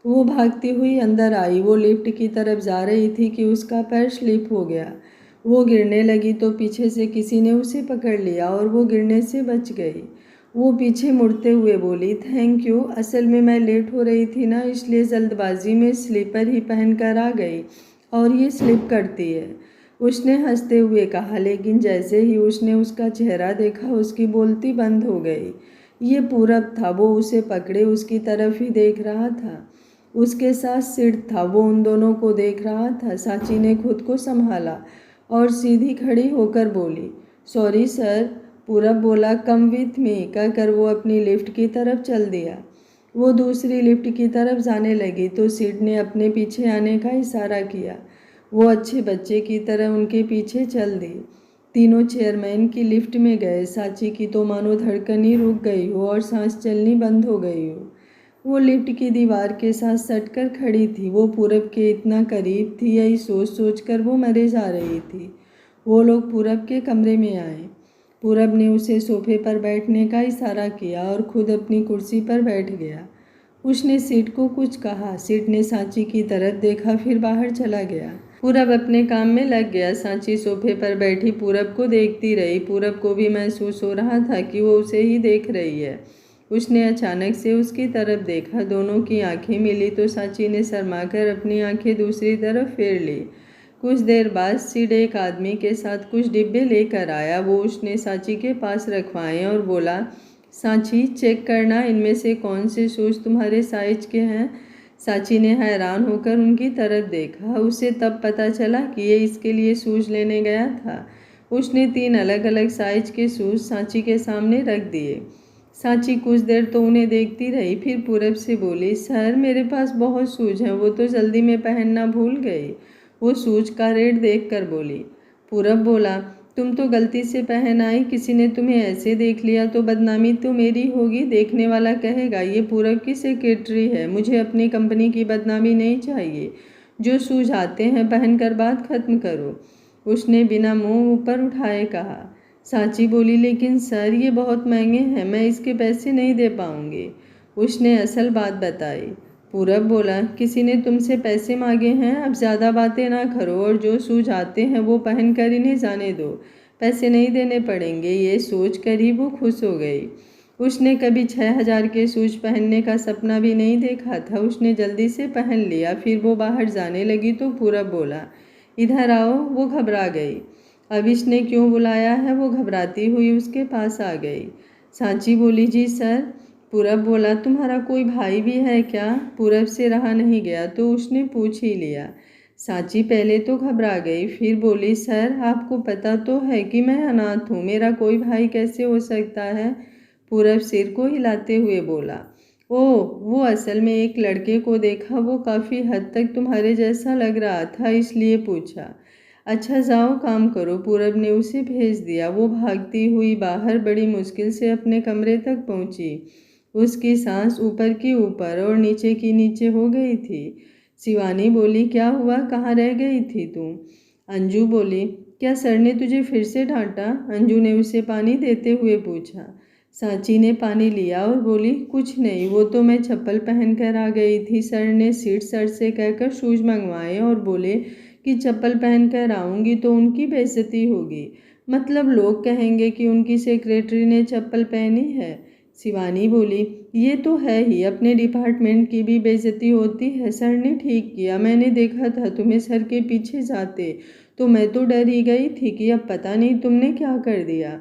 वो भागती हुई अंदर आई। वो लिफ्ट की तरफ जा रही थी कि उसका पैर स्लिप हो गया। वो गिरने लगी तो पीछे से किसी ने उसे पकड़ लिया और वो गिरने से बच गई। वो पीछे मुड़ते हुए बोली, थैंक यू, असल में मैं लेट हो रही थी ना, इसलिए जल्दबाजी में स्लीपर ही पहन कर आ गई और ये स्लिप करती है। उसने हंसते हुए कहा, लेकिन जैसे ही उसने उसका चेहरा देखा उसकी बोलती बंद हो गई। ये पूरब था। वो उसे पकड़े उसकी तरफ ही देख रहा था। उसके साथ सिड था। वो उन दोनों को देख रहा था। सांची ने खुद को संभाला और सीधी खड़ी होकर बोली, सॉरी सर। पूरब बोला, कम विथ मी कहकर वो अपनी लिफ्ट की तरफ चल दिया। वो दूसरी लिफ्ट की तरफ जाने लगी तो सिड ने अपने पीछे आने का इशारा किया। वो अच्छे बच्चे की तरह उनके पीछे चल दी। तीनों चेयरमैन की लिफ्ट में गए। सांची की तो मानो धड़कन ही रुक गई हो और सांस चलनी बंद हो गई हो। वो लिफ्ट की दीवार के साथ सटकर खड़ी थी। वो पूरब के इतना करीब थी, यही सोच सोच कर वो मरे जा रही थी। वो लोग पूरब के कमरे में आए। पूरब ने उसे सोफे पर बैठने का इशारा किया और खुद अपनी कुर्सी पर बैठ गया। उसने सीट को कुछ कहा। सीट ने सांची की तरफ देखा, फिर बाहर चला गया। पूरब अपने काम में लग गया। सांची सोफे पर बैठी पूरब को देखती रही। पूरब को भी महसूस हो रहा था कि वो उसे ही देख रही है। उसने अचानक से उसकी तरफ देखा। दोनों की आंखें मिली तो सांची ने शर्माकर अपनी आंखें दूसरी तरफ फेर ली। कुछ देर बाद सिड एक आदमी के साथ कुछ डिब्बे लेकर आया। वो उसने सांची के पास रखवाए और बोला, सांची, चेक करना इनमें से कौन से शूज़ तुम्हारे साइज के हैं। सांची ने हैरान होकर उनकी तरफ देखा। उसे तब पता चला कि ये इसके लिए शूज़ लेने गया था। उसने 3 अलग अलग साइज के शूज़ सांची के सामने रख दिए। सांची कुछ देर तो उन्हें देखती रही, फिर पूरब से बोली, सर मेरे पास बहुत शूज़ हैं, वो तो जल्दी में पहनना भूल गई। वो शूज़ का रेट देख कर बोली। पूरब बोला, तुम तो गलती से पहन आई, किसी ने तुम्हें ऐसे देख लिया तो बदनामी तो मेरी होगी। देखने वाला कहेगा ये पूरब की सेक्रेटरी है। मुझे अपनी कंपनी की बदनामी नहीं चाहिए। जो शूज़ आते हैं पहन कर बात खत्म करो। उसने बिना मुंह ऊपर उठाए कहा। सांची बोली, लेकिन सर ये बहुत महंगे हैं, मैं इसके पैसे नहीं दे पाऊंगी। उसने असल बात बताई। पूरब बोला, किसी ने तुमसे पैसे मांगे हैं? अब ज़्यादा बातें ना करो और जो शूज आते हैं वो पहन कर इन्हें जाने दो। पैसे नहीं देने पड़ेंगे। ये सोच कर ही वो खुश हो गई। उसने कभी 6,000 के शूज पहनने का सपना भी नहीं देखा था। उसने जल्दी से पहन लिया। फिर वो बाहर जाने लगी तो पूरब बोला, इधर आओ। वो घबरा गई। अब इसने क्यों बुलाया है? वो घबराती हुई उसके पास आ गई। सांची बोली, जी सर। पूरब बोला, तुम्हारा कोई भाई भी है क्या? पूरब से रहा नहीं गया तो उसने पूछ ही लिया। सांची पहले तो घबरा गई, फिर बोली, सर आपको पता तो है कि मैं अनाथ हूँ, मेरा कोई भाई कैसे हो सकता है? पूरब सिर को हिलाते हुए बोला, ओह, वो असल में एक लड़के को देखा, वो काफ़ी हद तक तुम्हारे जैसा लग रहा था, इसलिए पूछा। अच्छा जाओ काम करो। पूरब ने उसे भेज दिया। वो भागती हुई बाहर बड़ी मुश्किल से अपने कमरे तक पहुंची। उसकी सांस ऊपर की ऊपर और नीचे की नीचे हो गई थी। शिवानी बोली, क्या हुआ, कहाँ रह गई थी तू? अंजू बोली, क्या सर ने तुझे फिर से डांटा? अंजू ने उसे पानी देते हुए पूछा। सांची ने पानी लिया और बोली, कुछ नहीं, वो तो मैं चप्पल पहन कर आ गई थी। सर ने सीट सर से कहकर शूज मंगवाए और बोले कि चप्पल पहन कर आऊँगी तो उनकी बेइज्जती होगी। मतलब लोग कहेंगे कि उनकी सेक्रेटरी ने चप्पल पहनी है। शिवानी बोली, ये तो है ही, अपने डिपार्टमेंट की भी बेइज्जती होती है। सर ने ठीक किया, मैंने देखा था तुम्हें सर के पीछे जाते, तो मैं तो डर ही गई थी कि अब पता नहीं तुमने क्या कर दिया।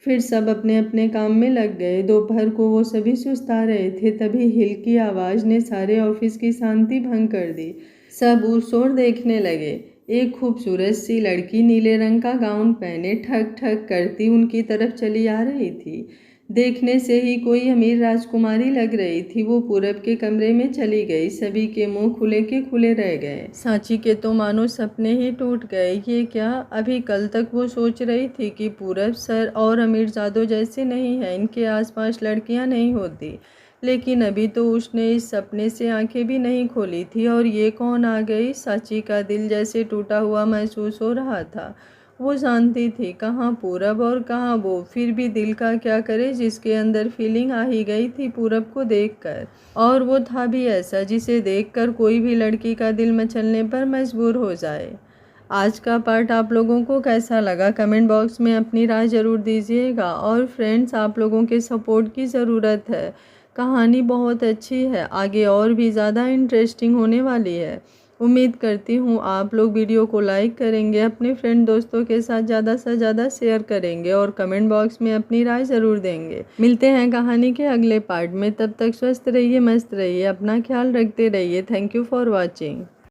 फिर सब अपने अपने काम में लग गए। दोपहर को वो सभी सुस्ता रहे थे, तभी हिल की आवाज़ ने सारे ऑफिस की शांति भंग कर दी। सब उस ओर देखने लगे। एक खूबसूरत सी लड़की नीले रंग का गाउन पहने ठक ठक करती उनकी तरफ चली आ रही थी। देखने से ही कोई अमीर राजकुमारी लग रही थी। वो पूरब के कमरे में चली गई। सभी के मुंह खुले के खुले रह गए। सांची के तो मानो सपने ही टूट गए। ये क्या? अभी कल तक वो सोच रही थी कि पूरब सर और अमीरजादों जैसे नहीं है, इनके आसपास लड़कियां नहीं होती, लेकिन अभी तो उसने इस सपने से आंखें भी नहीं खोली थी और ये कौन आ गई? सांची का दिल जैसे टूटा हुआ महसूस हो रहा था। वो जानती थी कहाँ पूरब और कहाँ वो, फिर भी दिल का क्या करे जिसके अंदर फीलिंग आ ही गई थी पूरब को देखकर। और वो था भी ऐसा जिसे देखकर कोई भी लड़की का दिल मचलने पर मजबूर हो जाए। आज का पार्ट आप लोगों को कैसा लगा कमेंट बॉक्स में अपनी राय ज़रूर दीजिएगा। और फ्रेंड्स, आप लोगों के सपोर्ट की ज़रूरत है। कहानी बहुत अच्छी है, आगे और भी ज़्यादा इंटरेस्टिंग होने वाली है। उम्मीद करती हूँ आप लोग वीडियो को लाइक करेंगे, अपने फ्रेंड दोस्तों के साथ ज़्यादा से ज़्यादा शेयर करेंगे और कमेंट बॉक्स में अपनी राय ज़रूर देंगे। मिलते हैं कहानी के अगले पार्ट में, तब तक स्वस्थ रहिए, मस्त रहिए, अपना ख्याल रखते रहिए। Thank you for watching.